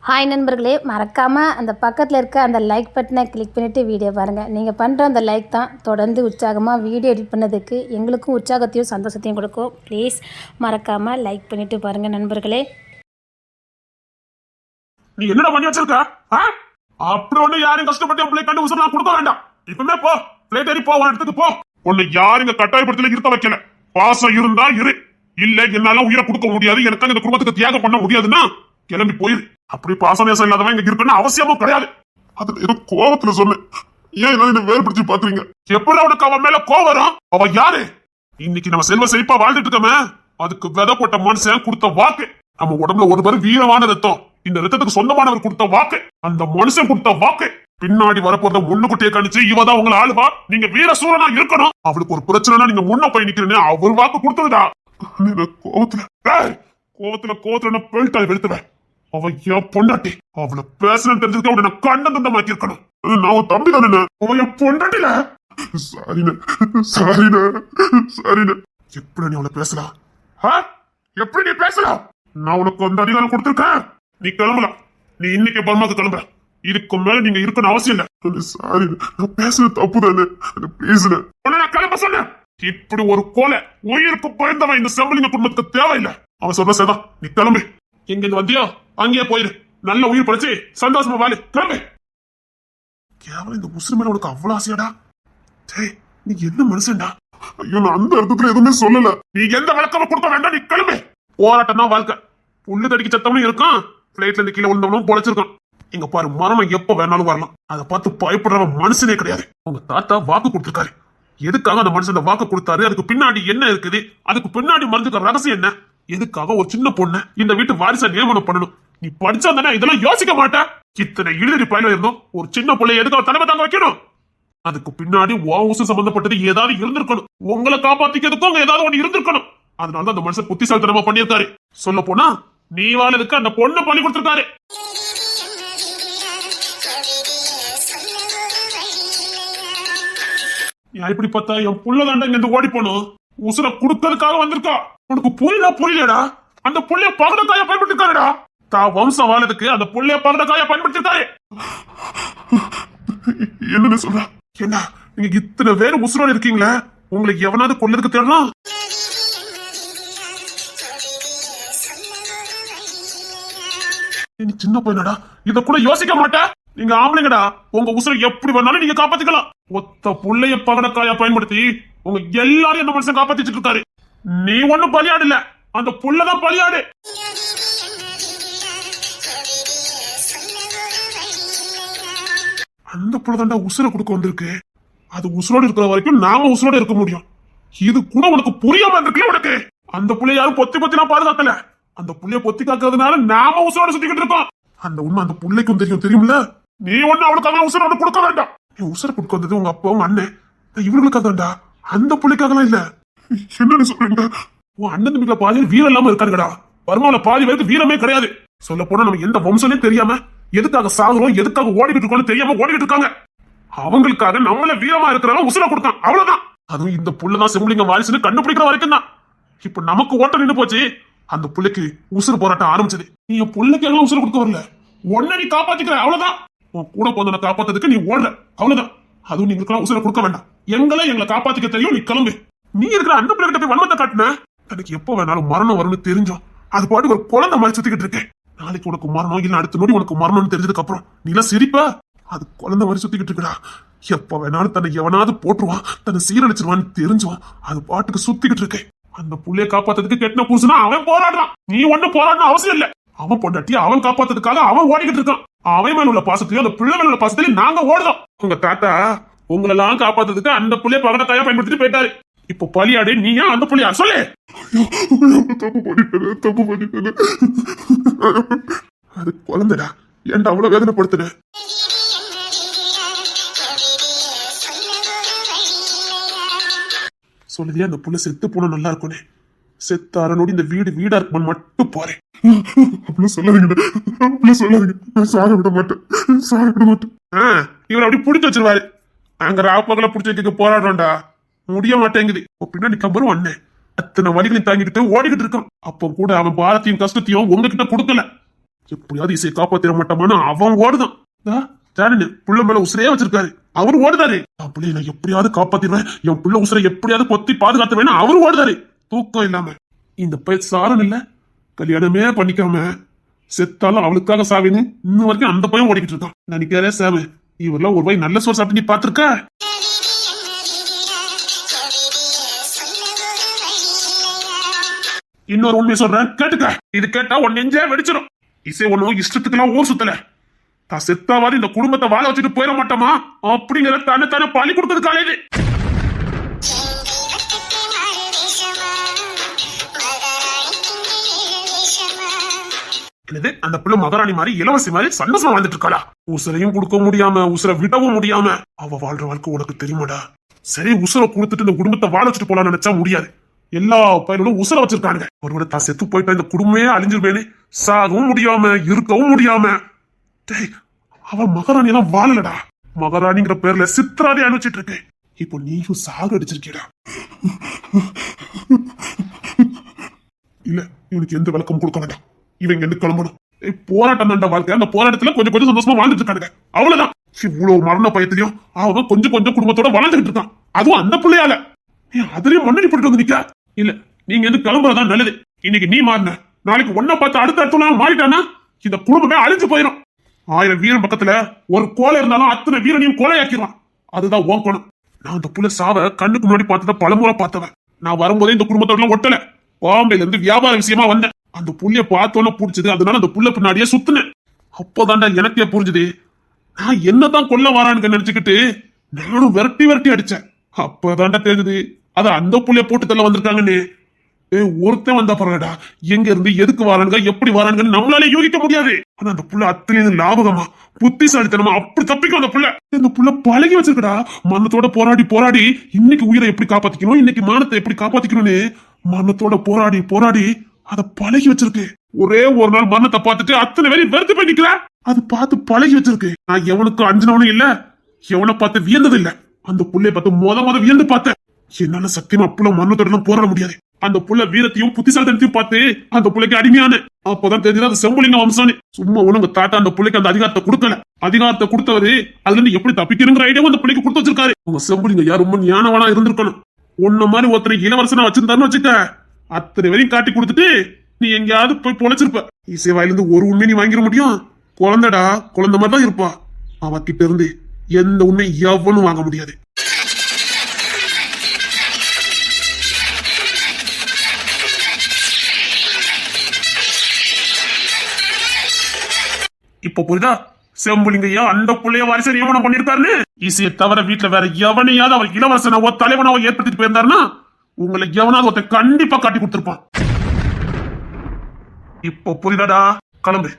Hi நண்பர்களே, மறக்காமல் அந்த பக்கத்தில் இருக்க அந்த லைக் பட்டனை கிளிக் பண்ணிவிட்டு வீடியோ பாருங்கள். நீங்கள் பண்ணுற அந்த லைக் தான் தொடர்ந்து உற்சாகமாக வீடியோ எடிட் பண்ணதுக்கு எங்களுக்கும் உற்சாகத்தையும் சந்தோஷத்தையும் கொடுக்கும். ப்ளீஸ் மறக்காமல் லைக் பண்ணிவிட்டு பாருங்கள் நண்பர்களே. நீ என்னடா பண்ணி வச்சிருக்க? அப்படி ஒண்ணு யாரும் கஷ்டப்பட்டு பிள்ளை கண்டு உசரலாம் கொடுக்க வேண்டாம். இப்பவுமே போ, பிளேட் ஏறி போ, இடத்துக்கு போ. உன்னை யாரும் இங்க கட்டாயப்படுத்தல இருக்க வைக்கல. பாசம் இருந்தா இரு, இல்ல என்னால உயிரை கொடுக்க முடியாது, எனக்கு இந்த குடும்பத்துக்கு தியாகம் பண்ண முடியாதுன்னா கிளம்பி போயிரு. அப்படி பாசம் நேசம் இல்லாதவன் இங்க இருக்குன்னு அவசியமும் கிடையாது. அது ஏதோ கோபத்துல சொன்னேன். ஏன் என்ன வேறு பிடிச்சு பாத்துறீங்க? எப்படி உனக்கு அவன் மேல கோவம் வரும்? அவன் யாரு? இன்னைக்கு நம்ம செல்வ செழிப்பா வாழ்ந்துட்டு இருக்கோமே, அதுக்கு விதை போட்ட மனுஷன் கொடுத்த வாக்கு. நம்ம உடம்புல ஒரு பேர் வீரமான ரத்தம், இந்த ரத்தத்துக்கு சொந்தமானவர் கொடுத்த வாக்கு, அந்த மனுஷன் கொடுத்த வாக்கு. பின்னாடி வரப்போறத முன்னுக்குட்டியை கணிச்சு இவதான் உங்களை ஆளுவா, நீங்க வீர சூரனா இருக்கணும். அவளுக்கு ஒரு பிரச்சனைனா நீங்க முன்ன போய் நிக்கிறேன்னு அவர் வாக்கு கொடுத்ததுடா. கோவத்துல பெல்ட்டா வெளுத்துவேன். அவன் என் பொண்டாட்டி, அவளை பேசணும்னு தெரிஞ்சதுக்கு அவனை நான் கண்டம் தண்டமாக்கி இருக்கணும். நான் உன் தம்பி தானே, அவன் என் பொண்டாட்டில. சாரிண்ண எப்படி நீ அவளை பேசலாம்? எப்படி நீ பேசலாம்? நான் உனக்கு அந்த அதிகாரம் கொடுத்திருக்கேன். நீ கிளம்பலாம், நீ இன்னைக்கு பர்மாக்கு கிளம்புற. இதுக்கு மேல நீங்க இருக்கணும் அவசியம் இல்ல. சாரி, நான் பேசுறது தப்பு தானே, பேசுறேன். நான் கிளம்ப சொன்னேன். இப்படி ஒரு கோலை உயிருக்கு பயந்தவன் இந்த செம்பலிங்க குடும்பத்துக்கு தேவையில்லை. அவன் சொல்ற சரிதான், நீ கிளம்பு. எங்க இருந்து வந்தியோ அங்கேயே போயிரு, நல்ல உயிர் படைச்சு சந்தோஷமா வாழு, கிளம்பு. கேவலம் இந்த முஸ்லிம் மேல உனக்கு அவ்வளவு ஆசையாடா? டேய், நீ என்ன மனுஷன்டா? ஐயோ, நான் அந்த அர்த்தத்துல எதுவுமே சொல்லல. நீ எந்த விளக்கமும் கொடுக்க வேண்டாம், நீ கிளம்பு. போராட்டம் தான் வாழ்க்கை. புல்லு தடிக்க சத்தவனும் இருக்கான், பிளைட்ல இருந்து கீழே விழுந்தவனும் பொழைச்சிருக்கான். இங்க பாரு, மரணம் எப்ப வேணாலும் வரலாம். அதை பார்த்து பயப்படுறவன் மனுஷனே கிடையாது. உங்க தாத்தா வாக்கு கொடுத்திருக்காரு. எதுக்காக அந்த மனுஷன் வாக்கு கொடுத்தாரு, அதுக்கு பின்னாடி என்ன இருக்குது, அதுக்கு பின்னாடி மறைஞ்சிருக்க ரகசியம் என்ன, எதுக்காக ஒரு சின்ன பொண்ணு இந்த வீட்டு வாரிசா நியமனம் பண்ணணும்? நீ படிச்சா தானே இதெல்லாம் யோசிக்க மாட்டேன். இத்தனை இழுதி பயில இருந்தோம், ஒரு சின்ன பிள்ளைய எதுக்காக தலைமை தாங்க வைக்கணும்? அதுக்கு பின்னாடி உசு சம்பந்தப்பட்டது ஏதாவது இருந்திருக்கணும். உங்களை காப்பாத்திக்கிறதுக்கும் அங்க ஏதாவது ஒண்ணு இருந்திருக்கணும். அதனாலதான் அந்த மனுஷன் புத்திசாலித்தனமா பண்ணியிருக்காரு. சொல்ல போனா நீ வாழதுக்கு அந்த பொண்ணு பண்ணி கொடுத்திருக்காரு. இப்படி பார்த்தா என் புள்ளதாண்டா இங்க ஓடி போனோம். உசுர குடுக்கிறதுக்காக வந்திருக்கா. உனக்கு புரியலடா. அந்த புள்ளைய பகடக்காயா பயன்படுத்திருக்காருடா. தான் வம்சம் வாழதுக்கு அந்த புள்ளைய பகடக்காயா பயன்படுத்திருக்காரு. என்ன சொல்ற? என்ன நீங்க இத்தனை பேர் உசுரோட இருக்கீங்களே, உங்களுக்கு எவனாவது கொள்ளதுக்கு தேடலாம்? நீ சின்ன பையனடா, இத கூட யோசிக்க மாட்டேன். நீங்க ஆம்பளைங்கடா, உங்க உசுரை எப்படி வேணாலும் நீங்க காப்பாத்திக்கலாம். ஒத்த புள்ளைய பகடக்காயா பயன்படுத்தி உங்க எல்லாரையும் அந்த மனுஷன் காப்பாத்திட்டு இருக்காரு. நீ ஒண்ணும் பலியாடு இல்ல, அந்த புள்ளதான் பலியாடு. அந்த புள்ளதாண்டா உசுரை கொடுக்க வந்திருக்கு. அது உசுரோடு இருக்கிற வரைக்கும் நாம உசுரோட இருக்க முடியும். இது கூட உனக்கு புரியாம இருக்குல்ல உனக்கு. அந்த புள்ளைய யாரும் பொத்தி நான் பாதுகாக்கல. அந்த புள்ளைய பொத்தி காக்கிறதுனால நாம உசுரோட சுத்திக்கிட்டு இருக்கோம். அந்த உண்மை அந்த புள்ளைக்கும் தெரியும்ல. நீ ஒண்ணு அவளுக்காக உசுரோட கொடுக்க வேண்டாம். நீ உசுரை கொடுக்க வந்தது உங்க அப்பா உங்க அண்ணன் இவங்களுக்காகண்டா, அந்த புள்ளைக்காகலாம் இல்ல. என்னன்னு சொல்றீங்க? உன் அண்ணன் தம்பிக்குள்ள பாதி வீரம் இல்லாம இருக்காருடா. வருமானல பாதி பேருக்கு வீரமே கிடையாது. சொல்ல போனா நம்ம எந்த வம்சமே தெரியாம எதுக்காக சாகுறோம், எதுக்காக ஓடிக்கிட்டு இருக்கோம்னு தெரியாம ஓடிக்கிட்டு இருக்காங்க. அவங்களுக்காக நம்மள வீரமா இருக்கிறவங்க உசுரை கொடுத்தான், அவ்வளவுதான். அதுவும் இந்த புள்ளதான் செம்பலிங்க வாரிசுன்னு கண்டுபிடிக்கிற வரைக்கும் தான். இப்ப நமக்கு ஓட்டம் நின்று போச்சு. அந்த புள்ளைக்கு உசுறு போராட்டம் ஆரம்பிச்சது. நீ என் புள்ளைக்கு எல்லாம் உசுறு கொடுக்க வரல, உன்னை நீ காப்பாத்திக்கிற, அவ்வளவுதான். உன் கூட போன காப்பாத்துறதுக்கு நீ ஓடுற, அவ்வளவுதான். அதுவும் நீங்க உசுரை கொடுக்க வேண்டாம். எங்களை காப்பாத்திக்க தெரியும், நீ கிளம்பு. நீ இருக்கிற அந்த பிள்ளைகிட்ட போய் வன்மத்தை காட்டுன, எனக்கு எப்ப வேணாலும் மரணம் வரும்னு தெரிஞ்சோம். அது பாட்டு ஒரு குழந்தை மாதிரி சுத்திக்கிட்டு இருக்கேன். நாளைக்கு உனக்கு மரணம் இல்ல அடுத்த நொடி உனக்கு மரணம்னு தெரிஞ்சதுக்கு அப்புறம் நீ எல்லாம் சிரிப்ப. அது குழந்தை மாதிரி சுத்திக்கிட்டு இருக்கா. எப்ப வேணாலும் தன்னை எவனாவது போட்டுருவான், தன்னை சீரழிச்சிருவான்னு தெரிஞ்சோம். அது பாட்டுக்கு சுத்திக்கிட்டு இருக்கேன். அந்த புள்ளைய காப்பாத்துறதுக்கு கெட்ட புருஷனா அவன் போராடுறான். நீ ஒண்ணு போராடணும் அவசியம் இல்ல. அவன் பொண்டாட்டி அவன் காப்பாத்துறதுக்காக அவன் ஓடிக்கிட்டு இருக்கான். அவன் மேல உள்ள பாசத்தையும் அந்த பிள்ளை மேல உள்ள பாசத்தையும் நாங்க ஓடுறோம். உங்க தாத்தா உங்களெல்லாம் காப்பாத்துறதுக்கு அந்த புள்ளைய பகடக்காயா பயன்படுத்திட்டு போயிட்டாரு. இப்ப பலியாடு நீயா அந்த புள்ளையா? சொல்லு. தப்பு பண்ணிட்டேன். அது குழந்தைடா, ஏன்டா அவ்வளவு வேதனைப்படுத்துற? சொல்லுதியா அந்த புள்ள செத்து போன நல்லா இருக்கும்னே. செத்து அறநோடி இந்த வீடு வீடா இருக்குமான்னு மட்டும் போறேன். அப்படிலாம் சொல்லாதீங்க. நான் சாக விட மாட்டேன். இவர் அப்படி புடிச்சு வச்சிருவாரு. அங்க ராப்பகல புடிச்சு வைக்க போராடுறோம்டா, முடிய மாட்டேங்குது. பின்னாடி கம்பரும் அண்ணன் அத்தனை வலிகளையும் தாங்கிட்டு ஓடிக்கிட்டு இருக்கான். அப்போ கூட அவன் பாரத்தையும் கஷ்டத்தையும் உங்ககிட்ட கொடுக்கல. எப்படியாவது இசையை காப்பாத்திர மாட்டோமான்னு அவன் ஓடுதான். ஜானு புள்ள மேல உசுரையே வச்சிருக்காரு, அவரு ஓடுதாரு. என் பிள்ளைய நான் எப்படியாவது காப்பாத்திடுவேன், என் புள்ள உசுரை எப்படியாவது பொத்தி பாதுகாத்துவேன்னு அவரு ஓடுதாரு தூக்கம் இல்லாம. இந்த பையன் சாரன் இல்ல, கல்யாணமே பண்ணிக்காம செத்தாலும் அவளுக்காக சாவின்னு இன்னும் வரைக்கும் அந்த பையன் ஓடிக்கிட்டு இருக்கான். நினைக்கிறேன் சாமி, இவரெல்லாம் ஒரு வாய் நல்ல சோறு சாப்பிட்டு நீ பாத்திருக்க? இன்னொரு உண்மையை சொல்றேன் கேட்டுக்க. இது கேட்டா உன் நெஞ்சே வெடிச்சிடும். இசை ஒண்ணும் இஷ்டத்துக்கெல்லாம் ஊர் சுத்தல. தான் செத்தாவாது இந்த குடும்பத்தை வாழ வச்சுட்டு போயிட மாட்டோமா அப்படிங்கிற தானே பழி கொடுத்தது காலேஜ். அந்த பிள்ளை மகாராணி மாதிரி இளவரசி மாதிரி சந்தோஷமா வாழ்ந்துட்டு இருக்காளா? உசுரையும் கொடுக்க முடியாம உசுரை விடவும் முடியாம அவ வாழ்ற வாழ்க்கை உனக்கு தெரியுமாடா? சரி, உசுரை கொடுத்துட்டு இந்த குடும்பத்தை வாழ வச்சுட்டு போலான்னு நினைச்சா முடியாது. எல்லா பயிரோடும் உசுரை வச்சிருக்கானுங்க. ஒருவேளை தான் செத்து போயிட்டா இந்த குடும்பமே அழிஞ்சிருவேன்னு சாகவும் முடியாம இருக்கவும் முடியாம அவ மகாராணி எல்லாம் வாழலடா. மகாராணிங்கிற பேர்ல சித்திராதி அனுப்பிச்சிட்டு இருக்கு. இப்போ நீயும் சாக அடிச்சிருக்கீடா. இல்ல, இவனுக்கு எந்த விளக்கம் கொடுக்க வேண்டாம். இவங்க எந்த கிளம்பணும். போராட்டம் தாண்ட வாழ்க்கை. அந்த போராட்டத்துல கொஞ்சம் கொஞ்சம் சந்தோஷமா வாழ்ந்துட்டு இருக்கானுங்க, அவ்வளவுதான். இவ்வளவு மரண பயத்திலையும் அவன் கொஞ்சம் கொஞ்சம் குடும்பத்தோட வளர்ந்துகிட்டு இருக்கான், அதுவும் அந்த பிள்ளையால. அதுலயும் மண்ணடி போட்டு வந்து நிக்க. இல்ல, நீங்க எந்த கிளம்புறதான் நல்லது. இன்னைக்கு நீ மாறின, நாளைக்கு ஒன்ன பார்த்து அடுத்த மாறிட்டானா இந்த குடும்பமே அழிஞ்சு போயிடும். 1000 வீரன் பக்கத்துல ஒரு கோலை இருந்தாலும் அத்தனை வீரனையும் கோலையாக்கிடுவான். அதுதான் ஓக்கணும். நான் அந்த புள்ள சாவ கண்ணுக்கு முன்னாடி பார்த்தத பலமுறை பார்த்தவன். நான் வரும்போதே இந்த குடும்பத்தோட ஒட்டல, பாம்பேல இருந்து வியாபார விஷயமா வந்தேன். அந்த புள்ளைய பார்த்தோன்னு புடிச்சது, அதனால அந்த புள்ள பின்னாடியே சுத்துனேன். அப்போதான்டா எனக்கே புரிஞ்சுது, நான் என்னதான் கொல்ல வரான்னு நினைச்சுக்கிட்டு நானும் விரட்டி விரட்டி அடிச்சேன். அப்பதான்டா தெரிஞ்சது அத அந்த புள்ளைய போட்டு தள்ள வந்திருக்காங்கன்னு. ஒருத்தன் வந்தா பரவாடா, எங்க இருந்து எதுக்கு வரானுங்க எப்படி வரானுங்கன்னு நம்மளால யோகிக்க முடியாது. ஆனா அந்த புள்ள அத்தனை லாபகமா புத்திசாலித்தனமா அப்படி தப்பிக்கும். அந்த புள்ள இந்த புள்ள பழகி வச்சிருக்கடா. மரணத்தோட போராடி போராடி இன்னைக்கு உயிரை எப்படி காப்பாத்திக்கணும், இன்னைக்கு மானத்தை எப்படி காப்பாத்திக்கணும்னு மரணத்தோட போராடி போராடி அத பழகி வச்சிருக்கு. ஒரே ஒரு நாள் மரணத்தை பார்த்துட்டு அத்தனை பேரும் வெறுத்து போய் நிக்கிற. அது பார்த்து பழகி வச்சிருக்கு. நான் எவனுக்கு அஞ்சினவனும் இல்ல, எவனை பார்த்து வியந்தது இல்ல. அந்த புள்ளைய பார்த்து மொத வியந்து பார்த்தேன். என்னால சத்தியமா புள்ள மரணத்தோட போராட முடியாது. அந்த புள்ள வீரத்தையும் புத்திசாலித்தனத்தையும் பார்த்து அந்த புள்ளைக்கு அடிமையான. அப்பதான் தெரிஞ்சது அது செம்புலிங்க வம்சானு. சும்மா உனங்க தாத்தா அந்த புள்ளைக்கு அந்த அதிகாரத்தை கொடுக்கல. அதிகாரத்தை கொடுத்தவரு அதுல இருந்து எப்படி தப்பிக்கணுங்கிற ஐடியா அந்த புள்ளைக்கு கொடுத்து வச்சிருக்காரு. உங்க செம்புலிங்க யார் ரொம்ப ஞானவானா இருந்திருக்கணும். உன்ன மாதிரி ஒருத்தனை இளவரசனா வச்சிருந்தாருன்னு வச்சுக்க, அத்தனை வரையும் காட்டி கொடுத்துட்டு நீ எங்கேயாவது போய் பொழைச்சிருப்ப. இசை வாயிலிருந்து ஒரு உண்மை நீ வாங்கிட முடியும்? குழந்தைடா, குழந்தை மாதிரி தான் இருப்பா. அவகிட்ட இருந்து எந்த உண்மை எவனும் வாங்க முடியாது. இப்ப புரியுதா? செம்புலிங்கையா அந்த புள்ளைய வாரிசை நியமனம் பண்ணிருக்காருன்னு. இசையை தவிர வீட்டுல வேற எவனையாவது அவர் இளவரசனாவோ தலைவனாவோ ஏற்படுத்திட்டு போயிருந்தாருன்னா உங்களை எவனாவது ஒருத்தன் கண்டிப்பா காட்டி கொடுத்திருப்பான். இப்போ புரியுதாடா? கிளம்பு.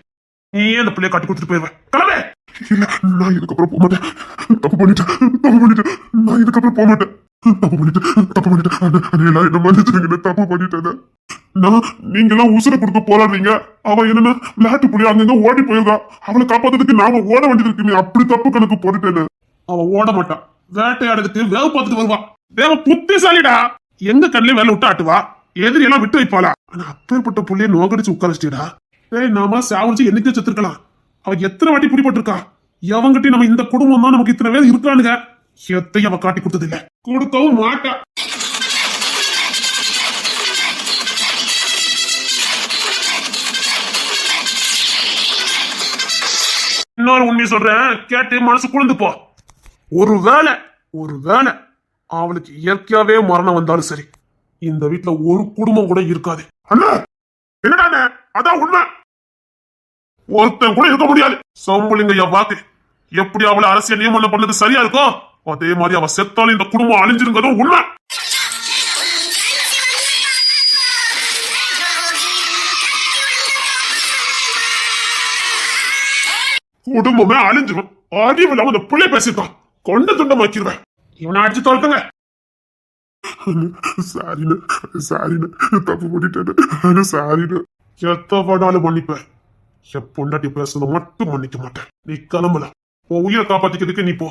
நீ அந்த பிள்ளைய காட்டி கொடுத்துட்டு போயிருவேன். கிளம்பு. இல்ல, நான் இதுக்கப்புறம் போக மாட்டேன். தப்பு பண்ணிட்டேன். நான் இதுக்கப்புறம் போக மாட்டேன். தப்பு பண்ணிட்டேன். என்ன மன்னிச்சிருங்க, தப்பு பண்ணிட்டேன். நீங்க எல்லாம் உசுர கொடுக்க போராடுறீங்க. அவன் என்னன்னா விளையாட்டு புள்ளி அங்கங்க ஓடி போயிருக்கா. அவளை காப்பாத்துறதுக்கு நாம ஓட வேண்டியது இருக்கு. நீ அப்படி தப்பு கணக்கு போட்டுட்டேன்னு. அவன் ஓட மாட்டான், வேட்டையாடுறதுக்கு வேவ பார்த்துட்டு வருவான். வேவ புத்திசாலிடா, எங்க கண்ணிலே வேலை விட்டு ஆட்டுவா, எதிரி எல்லாம் விட்டு வைப்பாளா. ஆனா அப்பேற்பட்ட புள்ளைய நோக்கடிச்சு உட்காரச்சிட்டா. நாம சாவடிச்சு என்னைக்கு செத்துருக்கலாம். அவன் எத்தனை வாட்டி பிடிபட்டிருக்கா. எவங்கிட்ட நம்ம இந்த குடும்பம் தான் நமக்கு இத்தனை பேர் இருக்கானுங்க. எத்தையும் அவ காட்டி கொடுத்தது இல்ல, கொடுக்கவும் மாட்டா. இன்னொரு உண்மையை சொல்றேன், கேட்டு மனசு குழந்து போ. ஒருவேளை அவளுக்கு இயற்கையாவே மரணம் வந்தாலும் சரி, இந்த வீட்டுல ஒரு குடும்பம் கூட இருக்காது. என்னடா அதான் உண்மை. ஒருத்தன் கூட இருக்க முடியாது. சம்புலிங்க வாக்கு எப்படி அவளை அரசியல் நியமனம் பண்ணது சரியா இருக்கோ, அதே மாதிரி அவ செத்தாலும் இந்த குடும்பம் அழிஞ்சிருங்கதும் உண்மை. குடும்பமே அழிஞ்சிடும். அறிவு இல்லாம அந்த பிள்ளை பேசிட்டான், கொண்ட துண்டமாக்கிடுவேன். இவனை அடிச்சு தோல்த்துங்க. சாரின்னு தப்பு பண்ணிட்டேன். சாரின்னு எத்தவனாலும் மன்னிப்பேன். பொண்டாட்டி பேசுறத மட்டும் மன்னிக்க மாட்டேன். நீ கிளம்பல. உன் உயிரை காப்பாத்திக்கிறதுக்கு நீ போ.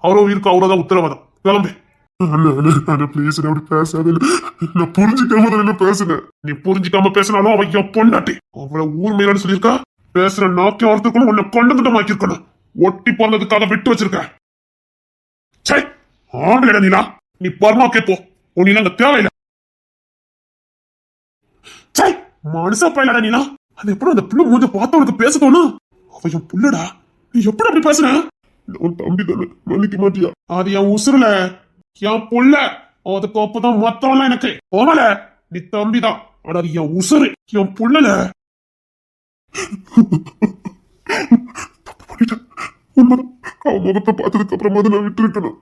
அவரோ உயிருக்கு அவரோதான் உத்தரவாதம். கிளம்பு. நான் புரிஞ்சுக்காம பேசுனேன். நீ புரிஞ்சுக்காம பேசினாலும் அவன் என் பொண்டாட்டி. அவ்வளவு ஊர் மேலான்னு சொல்லியிருக்கா. பேசுற நாக்கி வார்த்தைக்குள்ள உன்னை கண்டதுட்டமாக்கிருக்கணும். ஒட்டி பிறந்ததுக்காக விட்டு வச்சிருக்க. சரி ஆம்பளை நீலா, நீ பர்மாக்கே போ. உன் அங்க தேவையில்லை. சரி மனுஷா பயிலடா நீலா. அது எப்படி அந்த பிள்ளை மூஞ்ச பார்த்து உனக்கு பேச தோணும்? அவ என் புள்ளடா, நீ எப்படி அப்படி பேசுற? உன் தம்பி தானே, மன்னிக்க மாட்டியா? அது என் உசுருல என் புள்ள. அதுக்கு அப்பதான் மொத்தம்லாம் எனக்கு ஓமல. நீ தம்பிதான், ஆனா அது என் உசுறு, என் புள்ளல. தப்பு பண்ணிட்டேன். உண்மைதான். அவன் முகத்தை பார்த்ததுக்கு அப்புறமா நான் விட்டு இருக்கணும்.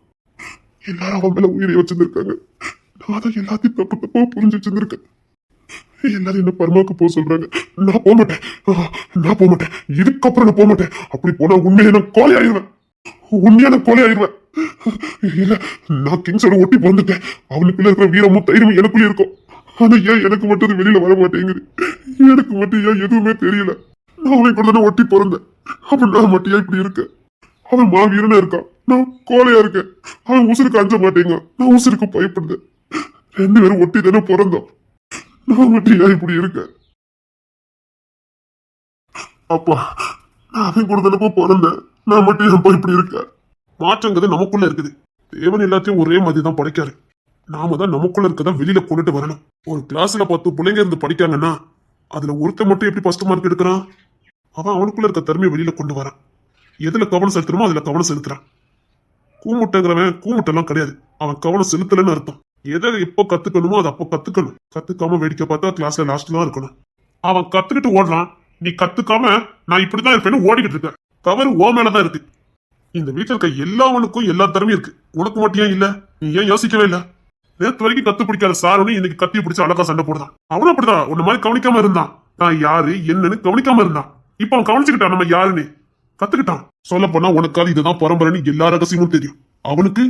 எல்லாரும் அவன் மேல உயிரை வச்சிருந்திருக்காங்க. நான் தான் எல்லாத்தையும் தப்பு தப்பா புரிஞ்சு வச்சிருந்திருக்கேன். எல்லாரும் என்ன பரமாக்கு போக சொல்றாங்க. நான் போக மாட்டேன். நான் போக மாட்டேன். இதுக்கப்புறம் நான் போக மாட்டேன். அப்படி போனா உண்மையை நான் கோலை ஆயிடுவேன். உண்மையான கோலை ஆயிடுவேன். இல்ல, நான் கிங்ஸோட ஒட்டி பிறந்துட்டேன். அவனுக்குள்ள இருக்கிற வீரமும் தைரியமும் எனக்குள்ள இருக்கும். ஆனா ஏன் எனக்கு மட்டும் அது வெளியில வர மாட்டேங்குது? எனக்கு மட்டும் ஏன் எதுவுமே தெரியல? நான் அவனை கூட தானே ஒட்டி பிறந்தேன். அப்ப நான் மட்டும் ஏன் இப்படி இருக்கேன்? அவன் மாவீரனா இருக்கான், நான் கோலையா இருக்கேன். அவன் உசுருக்கு அஞ்ச மாட்டேங்க, நான் உசுருக்கு பயப்படுறேன். ரெண்டு பேரும் ஒட்டி தானே பிறந்தோம். நான் மட்டும் ஏன் இப்படி இருக்கேன்? அப்பா, நான் அவன் கூட தானே பிறந்தேன். நான் மட்டும் ஏன் இப்படி இருக்கேன்? மாற்றங்கிறது நமக்குள்ள இருக்குது. தேவன் எல்லாத்தையும் ஒரே மாதிரி தான் படைக்காரு. நாம தான் நமக்குள்ள இருக்கதான் வெளியில கொண்டுட்டு வரணும். ஒரு கிளாஸ்ல 10 பிள்ளைங்க இருந்து படிக்காங்கன்னா அதுல ஒருத்த மட்டும் எப்படி ஃபர்ஸ்ட் மார்க் எடுக்கிறான்? அவன் அவனுக்குள்ள இருக்க திறமையை வெளியில கொண்டு வரான். எதுல கவனம் செலுத்துறமோ அதுல கவனம் செலுத்துறான். கூமுட்டைங்கிறவன் கூமுட்டெல்லாம் கிடையாது, அவன் கவனம் செலுத்தலன்னு அர்த்தம். எதை எப்போ கத்துக்கணுமோ அதை அப்போ கத்துக்கணும். கத்துக்காம வேடிக்கை பார்த்தா கிளாஸ்ல லாஸ்ட் தான் இருக்கணும். அவன் கத்துக்கிட்டு ஓடுறான், நீ கத்துக்காம நான் இப்படிதான் இருப்பேன்னு ஓடிக்கிட்டு இருக்க. தவறு ஓ மேலதான் இருக்கு. இந்த வீட்டுல இருக்க எல்லாவனுக்கும் எல்லா திறமையும் இருக்கு, உனக்கு மட்டும் ஏன் இல்ல? நீ ஏன் யோசிக்கவே இல்ல? நேற்று வரைக்கும் கத்து பிடிக்காத சாருன்னு இன்னைக்கு கத்தியை பிடிச்சு அழகா சண்டை போடுறான். அவனும் அப்படிதான் உன்ன மாதிரி கவனிக்காம இருந்தான். நான் யாரு என்னன்னு கவனிக்காம இருந்தான். இப்ப அவன் கவனிச்சுக்கிட்டான் நம்ம யாருன்னு, கத்துக்கிட்டான். சொல்ல போனா உனக்காவது இதுதான் பரம்பரைன்னு எல்லா ரகசியமும் தெரியும். அவனுக்கு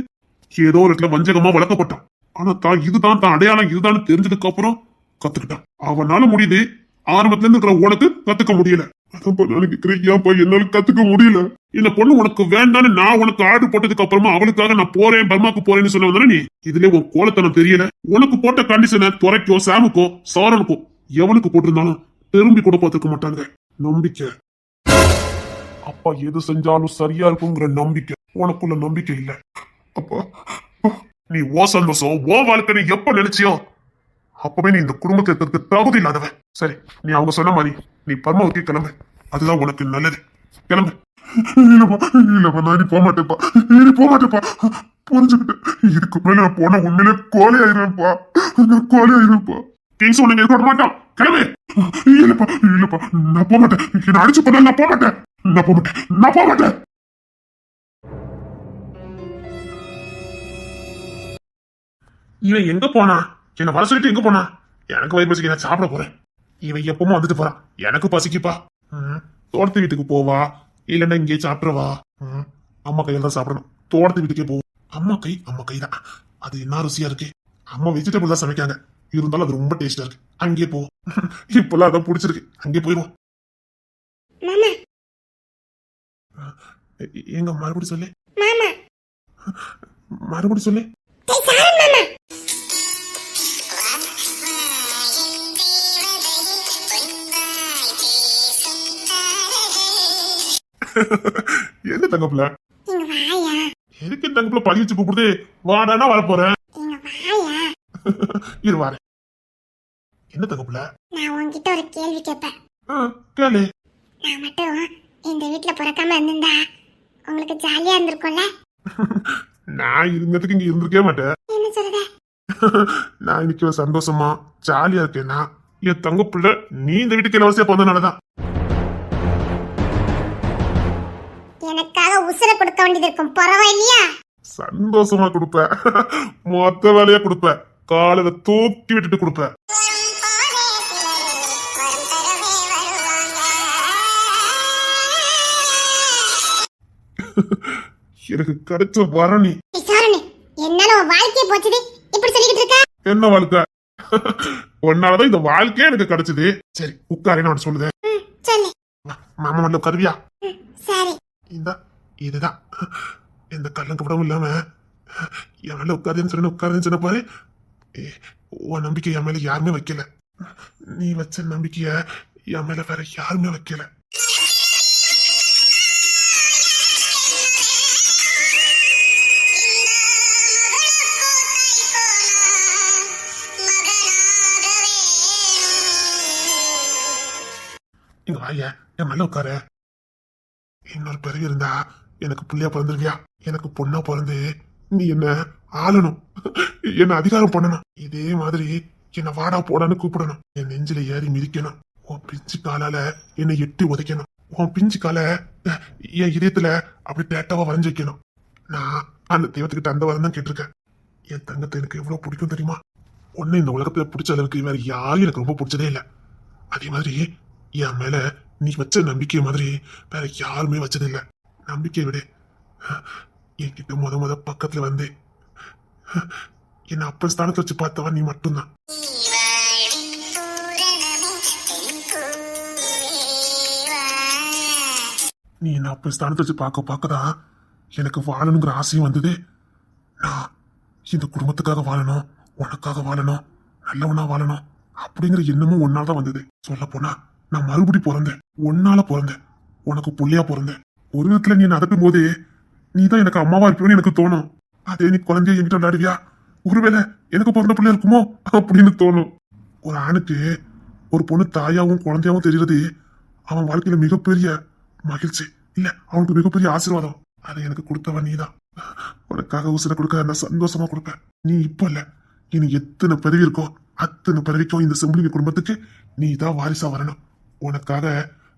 ஏதோ ஒரு இடத்துல வஞ்சகமா வளர்க்கப்பட்டான். ஆனா தான் இதுதான் தான் அடையாளம் இதுதான் தெரிஞ்சதுக்கு அப்புறம் கத்துக்கிட்டான். அவனால முடியுது, ஆரம்பத்துல இருந்து இருக்கிற உனக்கு கத்துக்க முடியல. அதான் நான் கேக்குறேன், ஏன்ப்பா என்னால கத்துக்க முடியல? இந்த பொண்ணு உனக்கு வேண்டான்னு நான் உனக்கு ஆர்டர் போட்டதுக்கு அப்புறமா அவளுக்காக நான் போறேன் பர்மாக்கு போறேன்னு சொல்ல வந்தானே நீ. இதுல உன் கோலத்தனம் தெரியல. உனக்கு போட்ட கண்டிஷனை துறைக்கோ சாமுக்கோ சாரனுக்கோ எவனுக்கு போட்டிருந்தாலும் திரும்பி கூட பார்த்துக்க மாட்டாங்க. நம்பிக்கை, அப்பா எது செஞ்சாலும் சரியா இருக்குங்கிற நம்பிக்கை. உனக்குள்ள நம்பிக்கை இல்ல. அப்பா, நீ ஓ சந்தோஷம் ஓ வாழ்க்கை எப்ப நினைச்சியோ அப்பவே நீ இந்த குடும்பத்தை இருக்கிறதுக்கு தகுதி இல்லாதவன். சரி, நீ அவங்க சொன்ன மாதிரி நீ பர்மாவுக்கே கிளம்பு, அதுதான் உனக்கு நல்லது. கிளம்பு. இல்லப்பா நான் இனி போக மாட்டேப்பா, இனி போக மாட்டேப்பா. புரிஞ்சுக்கிட்டேன். இதுக்கு மேல நான் போனா உண்மையிலே கோலை ஆயிருவேன்ப்பா, நான் கோலை ஆயிருவேன்ப்பா. கிங்ஸ் உன்னை இருக்க மாட்டான். கிளம்பு. இல்லப்பா இல்லப்பா நான் போக மாட்டேன். என்ன அடிச்சு போனா நான் போக மாட்டேன். நான் போக மாட்டேன். நான் போக மாட்டேன். இவன் எங்க போனா? என்ன வர சொல்லிட்டு எங்க போனா? எனக்கு வயிறு பசிக்கு, நான் சாப்பிட போறேன். இவன் எப்பவும் வந்துட்டு போறான். எனக்கு பசிக்குப்பா. தோட்டத்து வீட்டுக்கு போவா, இல்லன்னா இங்கே சாப்பிடுவா. அம்மா கையில தான் சாப்பிடணும். தோட்டத்து வீட்டுக்கே போவோம். அம்மா கை தான். அது என்ன ருசியா இருக்கு. அம்மா வெஜிடபிள் தான் சமைக்காங்க, இருந்தாலும் அது ரொம்ப டேஸ்டா இருக்கு. அங்கே போவோம். இப்பெல்லாம் அதான் பிடிச்சிருக்கு, அங்கே போயிடுவோம். எங்க மறுபடியும் சொல்லு, மறுபடியும் சொல்லு. என்ன தங்கப்புல? எதுக்கு தங்கப்புல பழி வச்சு கூப்பிடுது? வாடானா வர போறேன். இரு வாரேன். என்ன தங்கப்புல? நான் உன்கிட்ட ஒரு கேள்வி கேட்பேன். கேளு. நான் மட்டும் இந்த வீட்டுல பிறக்காம இருந்திருந்தா உங்களுக்கு ஜாலியா இருந்திருக்கும்ல? நான் இருந்ததுக்கு இங்க இருந்திருக்கவே மாட்டேன். என்ன சொல்ற? நான் இன்னைக்கு சந்தோஷமா ஜாலியா இருக்கேன்னா என் தங்க பிள்ளை நீ இந்த வீட்டுக்கு இலவசியா போனதுனாலதான். எனக்காக உசுர கொடுக்க வேண்டியது இருக்கும், பரவாயில்லையா? சந்தோஷமா கொடுப்ப, மொத்த வேலையா கொடுப்ப, காலையில தூக்கி விட்டுட்டு கொடுப்ப. எனக்கு கிடைச்ச வரணி. என்னால உன் வாழ்க்கைய போச்சுது இப்படி சொல்லிக்கிட்டு இருக்க? என்ன வாழ்க்கை? ஒன்னாலதான் இந்த வாழ்க்கையே எனக்கு கிடைச்சது. சரி உட்காரு, நான் சொல்லுதேன். சொல்லு. மாமா வந்து கருவியா? சரி. இந்த இதுதான் எந்த கல்லங்க படமும் இல்லாம என் மேல உட்காருன்னு சொன்ன பாரு. உன் நம்பிக்கை என் மேல யாருமே வைக்கல. நீ வச்ச நம்பிக்கைய என் மேல வேற யாருமே வைக்கல. இங்க வாய என் மேல உட்காரு. இன்னொரு பிறவி இருந்தா எனக்கு புள்ளையா பிறந்திருக்கியா? எனக்கு பொண்ணா பிறந்து நீ என்ன ஆளணும், என்ன அதிகாரம் பண்ணணும். இதே மாதிரி என்ன வாடா போடான்னு கூப்பிடணும். என் நெஞ்சில ஏறி மிதிக்கணும். உன் பிஞ்சு காலால என்னை எட்டி உதைக்கணும். உன் பிஞ்சு கால என் இதயத்துல அப்படி டேட்டாவா வரைஞ்சு வைக்கணும். நான் அந்த தெய்வத்துக்கிட்ட அந்த வரம் தான் கேட்டிருக்கேன். என் தங்கத்தை எனக்கு எவ்வளவு பிடிக்கும் தெரியுமா? ஒன்னு இந்த உலகத்துல பிடிச்ச அளவுக்கு வேற யாரும் எனக்கு ரொம்ப பிடிச்சதே இல்லை. அதே மாதிரி என் மேல நீ வச்ச நம்பிக்கை மாதிரி வேற யாருமே வச்சதில்லை. நம்பிக்கை விட என்கிட்ட முத பக்கத்துல வந்து என்ன அப்பன் ஸ்தானத்தை வச்சு பார்த்தவன் நீ மட்டும்தான். நீ என்ன அப்பன் ஸ்தானத்தை வச்சு பார்க்கதான் எனக்கு வாழணுங்கிற ஆசையும் வந்தது. நான் இந்த குடும்பத்துக்காக வாழணும், உனக்காக வாழணும், நல்லவனா வாழணும் அப்படிங்கிற எண்ணமும் ஒன்னால தான் வந்தது. சொல்ல போனா நான் மறுபடி பிறந்தேன், ஒன்னால பிறந்தேன், உனக்கு புள்ளையா பிறந்தேன். ஒரு விதத்துல நீ அதட்டும் போது நீ தான் எனக்கு அம்மாவா இருப்பியோன்னு எனக்கு தோணும். அதே நீ குழந்தைய என்கிட்ட விளையாடுவியா, ஒருவேளை எனக்கு பிறந்த பிள்ளையா இருக்குமோ அப்படின்னு தோணும். ஒரு ஆணுக்கு ஒரு பொண்ணு தாயாவும் குழந்தையாவும் தெரியறது அவன் வாழ்க்கையில மிகப்பெரிய மகிழ்ச்சி, இல்ல அவனுக்கு மிகப்பெரிய ஆசீர்வாதம். அதை எனக்கு கொடுத்தவன் நீதான். உனக்காக உசுர கொடுக்க நான் சந்தோஷமா கொடுப்பேன். நீ இப்ப இல்ல, இனி எத்தனை பிறவி இருக்கோ அத்தனை பிறவிக்கும் இந்த செம்பிளிங்க குடும்பத்துக்கு நீ தான் வாரிசா வரணும். உனக்காக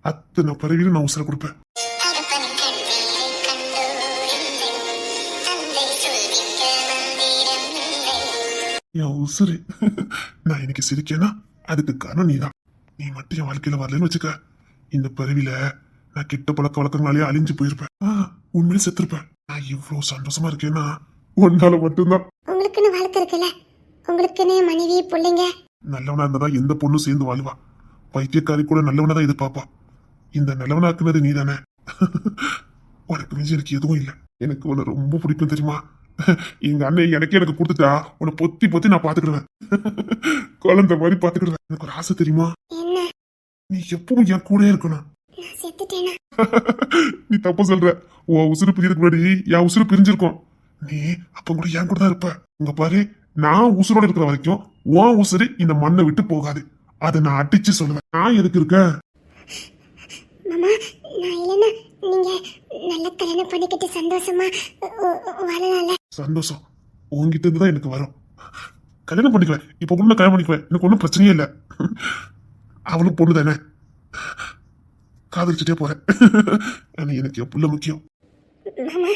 அத்தனை பிறவிலும் நான் உசுர கொடுப்பேன். என் உசுரு நான் இன்னைக்கு சிரிக்கேன்னா அதுக்கு காரணம் நீதான். நீ மட்டும் என் வாழ்க்கையில வரலன்னு வச்சுக்க, இந்த பிறவில நான் கிட்ட பழக்க வழக்கங்களாலே அழிஞ்சு போயிருப்பேன். உண்மையிலே செத்துருப்பேன். நான் இவ்வளவு சந்தோஷமா இருக்கேன்னா ஒன்னால மட்டும்தான். உங்களுக்குன்னு வாழ்க்கை இருக்குல்ல, உங்களுக்குன்னு மனைவி பிள்ளைங்க. நல்லவனா இருந்தாதான் எந்த பொண்ணும் சேர்ந்து வாழுவா. பைத்தியக்காரி கூட நல்லவனா தான் எதிர்பார்ப்பா. இந்த நல்லவனாக்குனது நீ தானே. உனக்கு மிஞ்சி எனக்கு எதுவும் இல்லை. எனக்கு உன்னை ரொம்ப பிடிக்கும் தெரியுமா? எங்க அண்ணன் எனக்கு கொடுத்துட்டா உன்னை பொத்தி பொத்தி நான் பாத்துக்கிடுவேன். குழந்தை மாதிரி பாத்துக்கிடுவேன். எனக்கு ஒரு ஆசை தெரியுமா? என்ன? நீ எப்பவும் என் கூட இருக்கணும். நான் செத்துட்டேனா? நீ தப்பு சொல்ற. உன் உசுறு பிரியதுக்கு முன்னாடி என் உசுறு பிரிஞ்சிருக்கும். நீ அப்ப கூட என் கூட தான் இருப்ப. இங்க பாரு, நான் உசுரோட இருக்கிற வரைக்கும் உன் உசுறு இந்த மண்ணை விட்டு போகாது. அதை நான் அடிச்சு சொல்லுவேன். நான் எதுக்கு இருக்கேன்? மாமா, நான் இல்லைன்னா நீங்க நல்ல கல்யாணம் பண்ணிக்கிட்டு சந்தோஷமா வாழலாம்ல. சந்தோஷம் உன்கிட்ட இருந்து தான் எனக்கு வரும். கல்யாணம் பண்ணிக்குவேன். இப்ப பொண்ணு கல்யாணம் பண்ணிக்குவேன். எனக்கு ஒன்றும் பிரச்சனையே இல்லை. அவளும் பொண்ணு தானே, காதலிச்சுட்டே போறேன். ஆனா எனக்கு என் புள்ள முக்கியம். மாமா,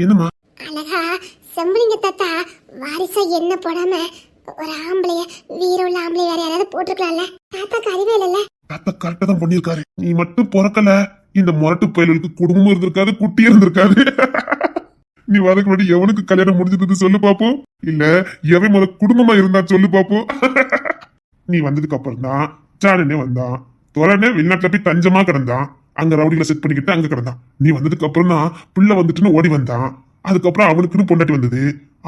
என்னம்மா? அழகா செம்பளிங்க தாத்தா வாரிசா என்ன போடாம ஒரு ஆம்பளைய, வீர உள்ள ஆம்பளை வேற யாராவது போட்டிருக்கலாம்ல. தாத்தாக்கு அறிவே இல்லைல்ல. தாத்தா கரெக்டா தான் பண்ணிருக்காரு. நீ மட்டும் பிறக்கல, இந்த முரட்டு பயலுக்கு குடும்பமும் இருந்திருக்காது, குட்டி இருந்திருக்காது. நீ வரக்கு முன்னாடி எவனுக்கு கல்யாணம் முடிஞ்சது சொல்லு பாப்போம். இல்ல எவன் முதல்ல குடும்பமா இருந்தா சொல்லு பாப்போம். நீ வந்ததுக்கு அப்புறம் தான் சாடனே வந்தான். தோழனே வெளிநாட்டுல போய் தஞ்சமா கிடந்தான். அங்க ரவுடிகளை செட் பண்ணிக்கிட்டு அங்க கிடந்தான். நீ வந்ததுக்கு அப்புறம் தான் பிள்ளை வந்துட்டுன்னு ஓடி வந்தான். அதுக்கப்புறம் அவனுக்குன்னு பொண்டாட்டி வந்தது.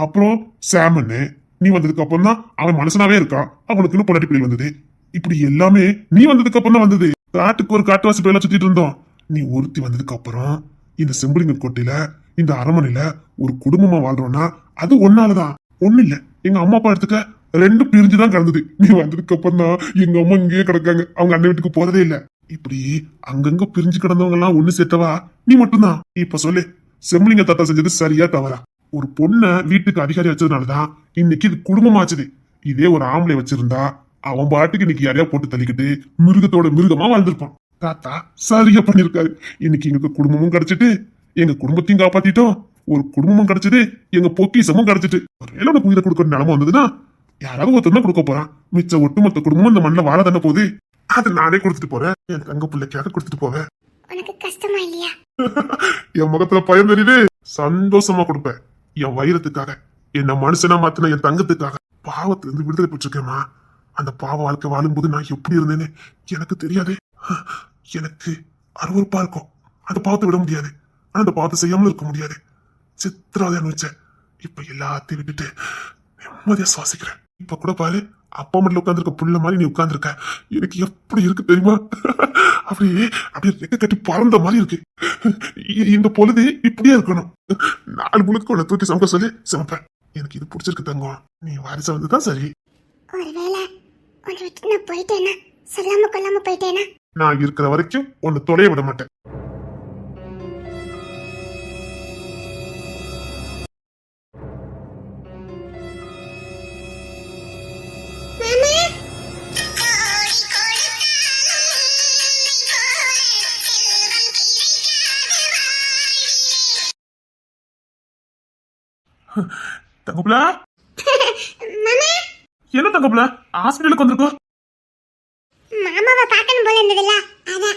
அப்புறம் சாமன்னு நீ வந்ததுக்கு அப்புறம் தான் அவன் மனுஷனாவே இருக்கான். அவனுக்குன்னு பொண்டாட்டி பிள்ளை வந்தது. இப்படி எல்லாமே நீ வந்ததுக்கு அப்புறம் தான் வந்தது. காட்டுக்கு ஒரு காட்டுவாசி பேல சுத்திட்டு இருந்தோம். நீ ஒருத்தி வந்ததுக்கு அப்புறம் இந்த செம்புலிங்க கோட்டையில, இந்த அரண்மனையில ஒரு குடும்பமா வாழ்றோம்னா அது ஒன்னாலதான். ஒண்ணு இல்ல, எங்க அம்மா அப்பா எடுத்துக்க 2 பிரிஞ்சுதான் கிடந்தது. நீ வந்ததுக்கு அப்புறம் தான் எங்க அம்மா இங்கேயே கிடக்காங்க. அவங்க அண்ணன் வீட்டுக்கு போறதே இல்ல. இப்படி அங்கங்க பிரிஞ்சு கிடந்தவங்க எல்லாம் ஒண்ணு சேர்த்தவா நீ மட்டும்தான். இப்ப சொல்லு, செம்புலிங்க தாத்தா செஞ்சது சரியா தவறா? ஒரு பொண்ணை வீட்டுக்கு அதிகாரி வச்சதுனாலதான் இன்னைக்கு இது குடும்பமாச்சுது. இதே ஒரு ஆம்பளை வச்சிருந்தா அவன் பாட்டுக்கு இன்னைக்கு யாரையா போட்டு தள்ளிக்கிட்டு மிருகத்தோட மிருகமா வாழ்ந்திருப்பான். தாத்தா சரியா பண்ணிருக்காரு. இன்னைக்கு எங்களுக்கு குடும்பமும் கிடைச்சிட்டு, எங்க குடும்பத்தையும் காப்பாத்திட்டோம். ஒரு குடும்பமும் கிடைச்சது, எங்க பொக்கிசமும் கிடைச்சிட்டு. ஒருவேளை உனக்கு உயிரை கொடுக்கற நிலைமை வந்ததுன்னா யாராவது ஒருத்தர் கொடுக்க போறான். மிச்ச ஒட்டுமொத்த குடும்பமும் இந்த மண்ணில் வாழ தானே போகுது. அதை நானே கொடுத்துட்டு போறேன். என் தங்க பிள்ளைக்காக கொடுத்துட்டு போவேன். உனக்கு கஷ்டமா இல்லையா? என் முகத்துல பயம் தெரியுது. சந்தோஷமா கொடுப்பேன். என் வைரத்துக்காக, என்ன மனுஷனா மாத்தின என் தங்கத்துக்காக. பாவத்துல இருந்து விடுதலை பெற்றிருக்கேமா. அந்த பாவ வாழ்க்கை வாழும்போது நான் எப்படி இருந்தேன்னு எனக்கு தெரியாது. எனக்கு அருவருப்பா இருக்கும். அந்த பாவத்தை விட முடியாது. ஆனா அந்த பாவத்தை செய்யாமலும் இருக்க முடியாது. சித்திராத அனுபவிச்சேன். இப்ப எல்லாத்தையும் விட்டுட்டு நிம்மதியா சுவாசிக்கிறேன். இப்ப கூட பாரு, அப்பா மட்டும் உட்காந்துருக்க புள்ள மாதிரி நீ உட்காந்துருக்க. எனக்கு எப்படி இருக்கு தெரியுமா? அப்படியே அப்படியே ரெக்க கட்டி பறந்த மாதிரி இருக்கு. இந்த பொழுது இப்படியே இருக்கணும். 4 முழுக்க உன்னை தூக்கி சமைக்க சொல்லி சமைப்பேன். எனக்கு இது பிடிச்சிருக்கு தங்கம். நீ வாரிசா வந்துதான் சரி. ஒருவேளை உன்னை விட்டு நான் போயிட்டேனா, சொல்லாம கொல்லாம போயிட்டேனா? நான் இருக்கிற வரைக்கும் உன்னை தொலைய விட மாட்டேன். தங்கப்புல, என்ன தங்கப்புல ஹாஸ்பிட்டலுக்கு வந்திருக்கோம்? மாமாவை பார்க்கணும் போல இருந்ததுல அதான்.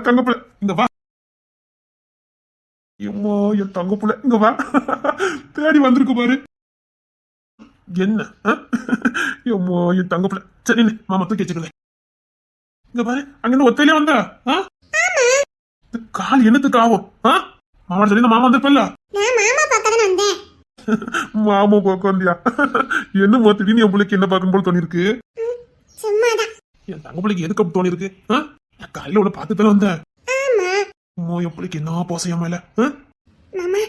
தங்கப்புல இங்க வா. எம்மா என் தங்கப்புல இங்க வா. தேடி வந்திருக்கு பாரு. என்ன எம்மா என் தங்கப்புல. சரி மாமா தூக்கி வச்சுக்கல. இங்க பாரு, அங்கிருந்து ஒத்தையிலே வந்தா கால் என்னத்துக்கு ஆகும்? மாமா சொல்லி மாமா வந்திருப்பல்ல. நான் மாமா பார்க்க தான் வந்தேன். மாமா பார்க்க வந்தியா? என்னம்மா திடீர்னு என் பிள்ளைக்கு என்ன பார்க்கணும் போல தோணிருக்கு? சும்மாதான். என் தங்க பிள்ளைக்கு எதுக்கு அப்படி தோணிருக்கு? காலையில உள்ள பார்த்து தானே வந்தேன். ஆமா. அம்மா என் பிள்ளைக்கு என்ன போசையா மேல? மாமா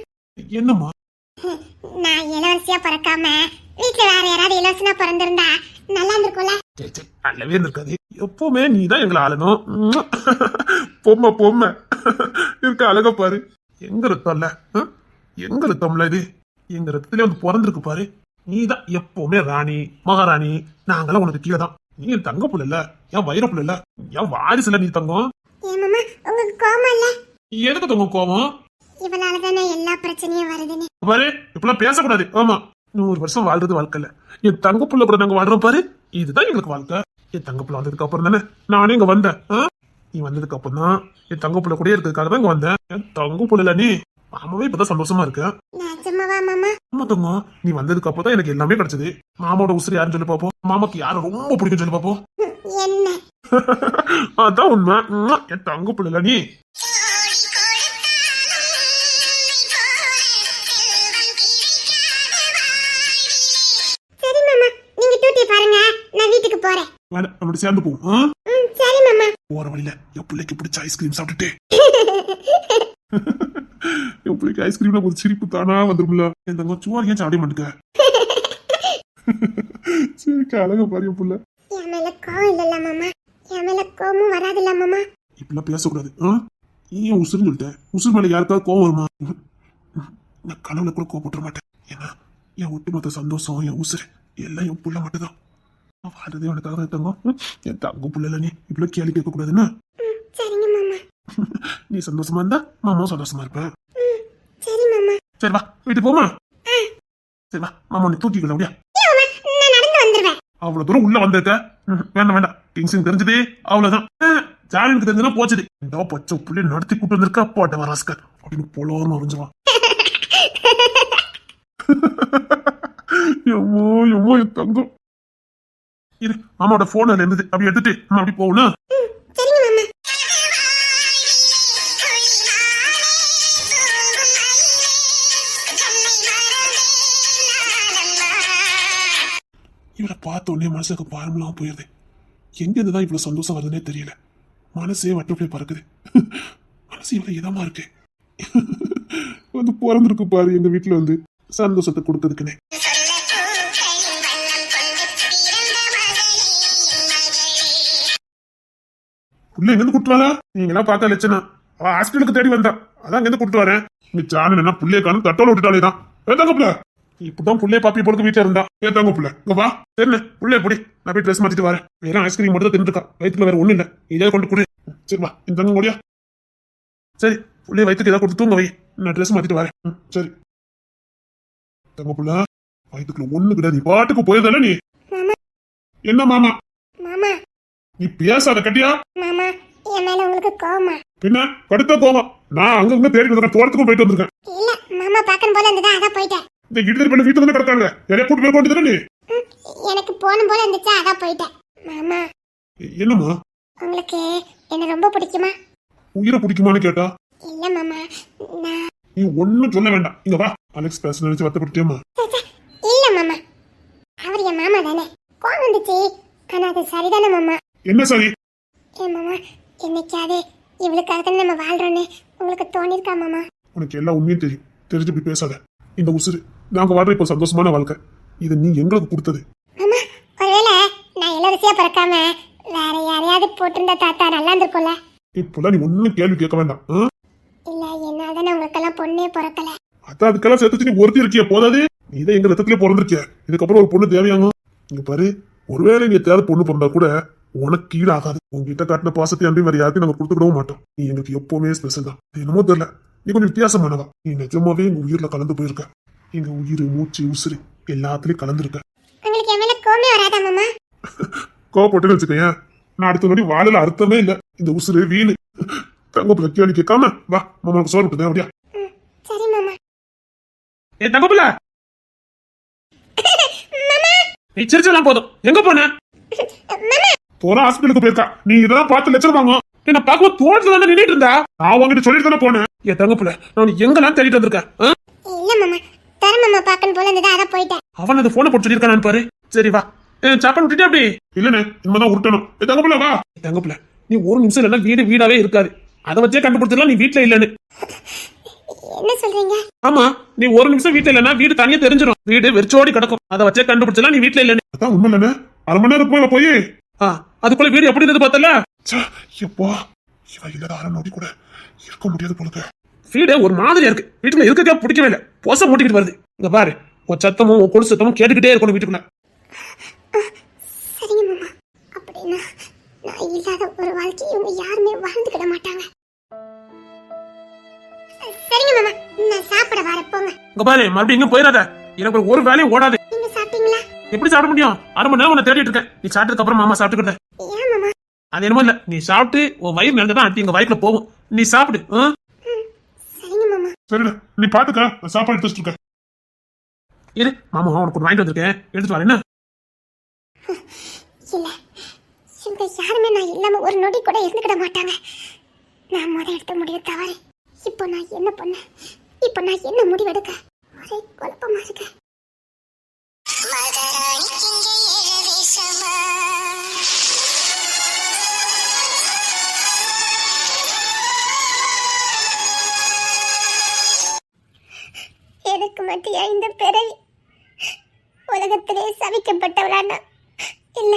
என்னம்மா? நான் இளவரசியா பிறக்காம வீட்டுல வேற யாராவது இளவரசனா பிறந்திருந்தா நல்லா இருந்திருக்கும்ல. நல்லவே இருக்காது. எப்பவுமே நீ தான் எங்களை ஆளணும். பொம்மை பொம்மை இருக்க அழக பாரு. எங்க ரத்தம்ல, எங்க ரத்தம்ல இது? எங்க ரத்தத்திலே வந்து பிறந்திருக்கு பாரு. நீ தான் எப்பவுமே ராணி மகாராணி. நாங்களாம் உனக்கு கீழே தான். நீ என் தங்க புள்ள இல்ல, என் வயிறு புள்ள இல்ல, என் வாரிசு இல்ல. நீ தங்கம். ஏன் மாமா உங்களுக்கு கோவம் இல்ல? எதுக்கு தங்கம் கோவம்? இவளாலதானே எல்லா பிரச்சனையும் வருதுன்னு. பாரு, இப்பெல்லாம் பேசக்கூடாது. ஆமா, 100 வருஷம் வாழ்றது வாழ்க்கை இல்ல. என் தங்க புள்ள கூட நாங்க வாழ்றோம் பாரு. இதுதான் எங்களுக்கு வாழ்க்கை. என் தங்க புள்ள வந்ததுக்கு அப்புறம் தானே நானே இங்க வந்தேன். நீ வந்ததுக்கு அப்புறம் தான் என் தங்க புள்ள கூட இருக்கிறதுக்காக தான் இங்க வந்தேன். என் தங்க புள்ள இல்ல நீ. மாமாவே இப்பதான் சந்தோஷமா இருக்கேன். நிஜமாவா மாமா? ஆமா தங்கம், நீ வந்ததுக்கு அப்புறம் தான் எனக்கு எல்லாமே கிடைச்சது. மாமாவோட உசுறு யாருன்னு சொல்லி பாப்போம். மாமாக்கு யாரை ரொம்ப பிடிக்கும் சொல்லி பாப்போம். என்ன? அதான் உண்மை. என் தங்க புள்ள இல்ல நீ. சரி மாமா, நீங்க டூட்டி பாருங்க, நான் வீட்டுக்கு போறேன். வேணா நம்மளோட சேர்ந்து போவோம். சரி மாமா. போற வழியில என் பிள்ளைக்கு பிடிச்ச ஐஸ்கிரீம் சாப்பிட்டுட்டு என் பிள்ளைக்கு ஐஸ்கிரீம்ல ஒரு சிரிப்பு தானா வந்துரும்ல. என் தங்கம் சும்மா ஏன் சாப்பிட மாட்டேங்க. சரி அழகா பாரு என் புள்ள. என் மேல கோவம் இல்லல்ல மாமா? என் மேல கோவமும் வராதுல்ல மாமா? இப்பெல்லாம் பேசக்கூடாது. ஏன் உசுருன்னு சொல்லிட்டேன்? உசுறு மேல யாருக்காவது கோவம் வருமா? நான் கனவுல கூட கோவப்பட்டுற மாட்டேன். ஏன்னா என் ஒட்டுமொத்த சந்தோஷம், என் உசுறு எல்லாம் என் புள்ள மட்டும்தான். வாழ்றதே உனக்காக தான் தங்கம். என் தங்க புள்ள இல்ல நீ. இப்படி கேள்வி கேட்க கூடாதுன்னு. சரிங்க மாமா. நீ சந்தோஷமா இருந்தா மாமாவும் சந்தோஷமா இருப்பேன். சரி மாமா. சரி வா வீட்டுக்கு போமா. சரி வா, மாமா நீ தூக்கிக்கல முடியா? நான் நடந்து வந்துருவேன். அவ்வளவு தூரம் உள்ள வந்திருக்க. வேண்டாம் வேண்டாம், கிங்ஸுக்கு தெரிஞ்சதே அவ்வளவுதான். ஜாலினுக்கு தெரிஞ்சதுன்னா போச்சது. இந்த பச்சை புள்ளி நடத்தி கூட்டு வந்திருக்க அப்பாட்ட வராஸ்கர் அப்படின்னு போலோன்னு உறிஞ்சுவான். எம்மோ எம்மோ என் தங்கம். இரு, மாமாவோட போன் அதுல இருந்தது, அப்படி எடுத்துட்டு நம்ம அப்படி போகணும். சரிங்க மாமா. இவரை பார்த்த உடனே மனசுக்கு பாரமெல்லாம் போயிருது. எங்க இருந்துதான் இவ்வளவு சந்தோஷம் வருதுன்னே தெரியல. மனசே வட்டப்படியே பறக்குது. மனசு இவ்வளவு இதமா இருக்கு. வந்து பிறந்திருக்கு பாரு எங்க வீட்டுல வந்து சந்தோஷத்தை கொடுக்கறதுக்குன்னே. புள்ள எங்க இருந்து கூட்டு வரா? நீங்க எல்லாம் பார்த்த லட்சணம். அவ ஹாஸ்பிட்டலுக்கு தேடி வந்தா, அதான் இங்க இருந்து கூட்டு வரேன். இங்க சாணு என்ன புள்ளைய காணும் தட்டோல விட்டுட்டாலே தான். ஏதாங்க புள்ள இப்பதான் புள்ளைய பாப்பி பொழுது வீட்டுல இருந்தா. ஏதாங்க புள்ள இங்க வா. சரிண்ணே புள்ளைய பொடி, நான் போய் ட்ரெஸ் மாத்திட்டு வரேன். வேற ஐஸ்கிரீம் மட்டும் தான் தின்னுருக்கா, வயிற்றுல வேற ஒண்ணு இல்ல. இதே கொண்டு கொடு. சரி வா, இந்த தங்க முடியா? சரி புள்ளைய வயிற்றுக்கு ஏதாவது கொடுத்து தூங்க வை, நான் ட்ரெஸ் மாத்திட்டு வரேன். சரி தங்க புள்ள, வயிற்றுக்குள்ள ஒண்ணு கிடையாது. நீ பாட்டுக்கு போயிருந்தால நீ. என்ன மாமா? மாமா நீ பேசாத கட்டியா? மாமா என் மேல உங்களுக்கு கோவமா? பின்ன கடுத்த கோவம். நான் அங்க தேடி வந்திருக்கேன், தோட்டத்துக்கும் போயிட்டு வந்திருக்கேன். இல்ல மாமா பார்க்கணும் போல இருந்ததா, அதான் போயிட்டேன். இந்த இடுதல் பண்ண வீட்டுல தானே கிடக்காங்க, யாரையா கூட்டு போய் கொண்டு நீ. எனக்கு போகணும் போல இருந்துச்சு, அதான் போயிட்டேன். மாமா என்னம்மா? உங்களுக்கு என்ன ரொம்ப பிடிக்குமா? உயிரை பிடிக்குமான்னு கேட்டா இல்ல மாமா, நான் நீ ஒண்ணும் சொல்ல வேண்டாம். இங்க வா, அலெக்ஸ் பேச நினைச்சு வருத்தப்பட்டேம்மா. இல்ல மாமா, அவர் என் மாமா தானே. கோவம் வந்துச்சு, ஆனா அது சரிதானே மாமா? என்ன சரி? ஏன் மாமா, என்னைக்காவது இவளுக்காக தானே நம்ம வாழ்றோன்னு உங்களுக்கு தோணிருக்கா மாமா? உனக்கு எல்லா உண்மையும் தெரியும், தெரிஞ்சு இப்படி பேசாத. இந்த உசுறு நாங்க வாழ்ற இப்போ சந்தோஷமான வாழ்க்கை, இது நீ எங்களுக்கு கொடுத்தது. மாமா ஒருவேளை நான் இளவரசியா பிறக்காம வேற யாரையாவது போட்டிருந்தா தாத்தா நல்லா இருந்திருக்கும்ல. இப்பெல்லாம் நீ ஒண்ணும் கேள்வி கேட்க வேண்டாம். இல்ல என்னாலதானே உங்களுக்கெல்லாம் பொண்ணே பிறக்கல. அதான் அதுக்கெல்லாம் சேர்த்து நீ ஒருத்தி இருக்கிய போதாது. நீ தான் எங்க ரத்தத்திலே பிறந்திருக்கிய. இதுக்கப்புறம் ஒரு பொண்ணு தேவையாங்க. இங்க பாரு, ஒருவேளை நீ எத்தையாவது பொண்ணு பிறந்தா கூட உனக்கு கீழ ஆகாது. உங்ககிட்ட காட்டின பாசத்தை அன்றி வேற யாருக்கும் நாங்க கொடுத்துக்கிடவும் மாட்டோம். நீ எங்களுக்கு எப்பவுமே ஸ்பெஷல் தான். என்னமோ தெரியல, நீ கொஞ்சம் வித்தியாசமானவா. நீ நிஜமாவே எங்க உயிர்ல கலந்து போயிருக்க. எங்க உயிர், மூச்சு, உசுறு எல்லாத்துலயும் கலந்துருக்க. உங்களுக்கு என் மேல கோமே வராதா மாமா? கோவப்பட்டுன்னு வச்சுக்கேன், நான் அடுத்த நொடி வாழல அர்த்தமே இல்ல. இந்த உசுறு வீணு. தங்கப்புல கேள்வி கேட்காம வா, மாமாவுக்கு சோறு விட்டுதேன் அப்படியா? சரி மாமா. ஏ தங்கப்புல, நீ சிரிச்செல்லாம் போதும். எங்க போன? போற ஹாஸ்பிட்டலுக்கு போயிருக்கா. நீ இதெல்லாம் பார்த்து லட்சம் வாங்க. என்ன பார்க்க தோட்டத்துல வந்து நின்னுட்டு இருந்தா நான் உங்ககிட்ட சொல்லிட்டு தானே போனேன். ஏ தங்கப்புல, நான் எங்கெல்லாம் தேடிட்டு வந்திருக்கேன். இல்ல மாமா, தர மாமா பாக்கணும் போல இருந்தது, அதான் போயிட்டேன். அவன் அது போனை போட்டு சொல்லியிருக்கான் பாரு. சரி வா, சாப்பாடு விட்டுட்டே அப்படி இல்லனே, இனிமேதான் உருட்டணும். ஏ தங்கப்புல வா. தங்கப்புல, நீ ஒரு நிமிஷம் இல்லைன்னா வீடு வீடாவே இருக்காது. அதை வச்சே கண்டுபிடிச்சிடலாம் நீ வீட்டுல இல்லன்னு. என்ன சொல்றீங்க? ஆமா, நீ ஒரு நிமிஷம் வீட்டுல இல்லன்னா வீடு தனியா தெரிஞ்சிடும். வீடு வெறிச்சோடி கிடக்கும். அதை வச்சே கண்டுபிடிச்சலாம் நீ வீட்டுல இல்லன்னு. அதான் உண்மை இல்லன்னு. அரை மணி நேரம் போய் போய் அதுக்குள்ள வீடு எப்படி இருந்தது பார்த்தல. எப்போ இவ இல்லாத அரை நொடி கூட இருக்க முடியாது போலுக்கு. வீடு ஒரு மாதிரியா இருக்கு. வீட்டுக்குள்ள இருக்கவே பிடிக்கவே இல்லை. பொச மூட்டிக்கிட்டு வருது. இங்க பாரு, உன் சத்தமும் உன் கொடு சத்தமும் கேட்டுக்கிட்டே இருக்கணும் வீட்டுக்குள்ள. சரிங்க மாமா. அப்படின்னா நான் இல்லாத ஒரு வாழ்க்கை இவங்க யாருமே வாழ்ந்துக்கிட மாட்டாங்க. சரிங்க மாமா, நான் சாப்பிட வரேன், போங்க. இங்க பாரு, மறுபடியும் இங்க போயிடாத. எனக்கு ஒரு வேலையும் ஓடாது. நீங்க சாப்பிட்டீங்களா? எப்படி சாப்பிட முடியும்? அரை மணி நேரம் உன்னை தேடிட்டு இருக்கேன். நீ சாப்பிட்டதுக்கு அப்புறம் மாமா சாப்பிட்டுக்கிட்ட. ஏன் மாமா? அது என்னமோ இல்ல, நீ சாப்பிட்டு உன் வயிறு நல்லதான் அடுத்து எங்க வயிற்றுல போகும். நீ சாப்பிடு. சரிங்க மாமா. சரிடா, நீ பாத்துக்க, சாப்பாடு எடுத்து இருக்க. இரு, மாமா உனக்கு ஒரு வாங்கிட்டு வந்திருக்கேன், எடுத்துட்டு வர. என்ன இல்ல, இவங்க யாருமே நான் இல்லாம ஒரு நொடி கூட இருந்துக்கிட மாட்டாங்க. நான் எடுத்த முடிவு தவறு. இப்போ நான் என்ன பண்ண? இப்போ நான் என்ன முடிவெடுக்க? ஒரே குழப்பமா இருக்கு. எனக்கு மத்தியா இந்த பிறவி உலகத்திலே சவிக்கப்பட்டவளானா, இல்ல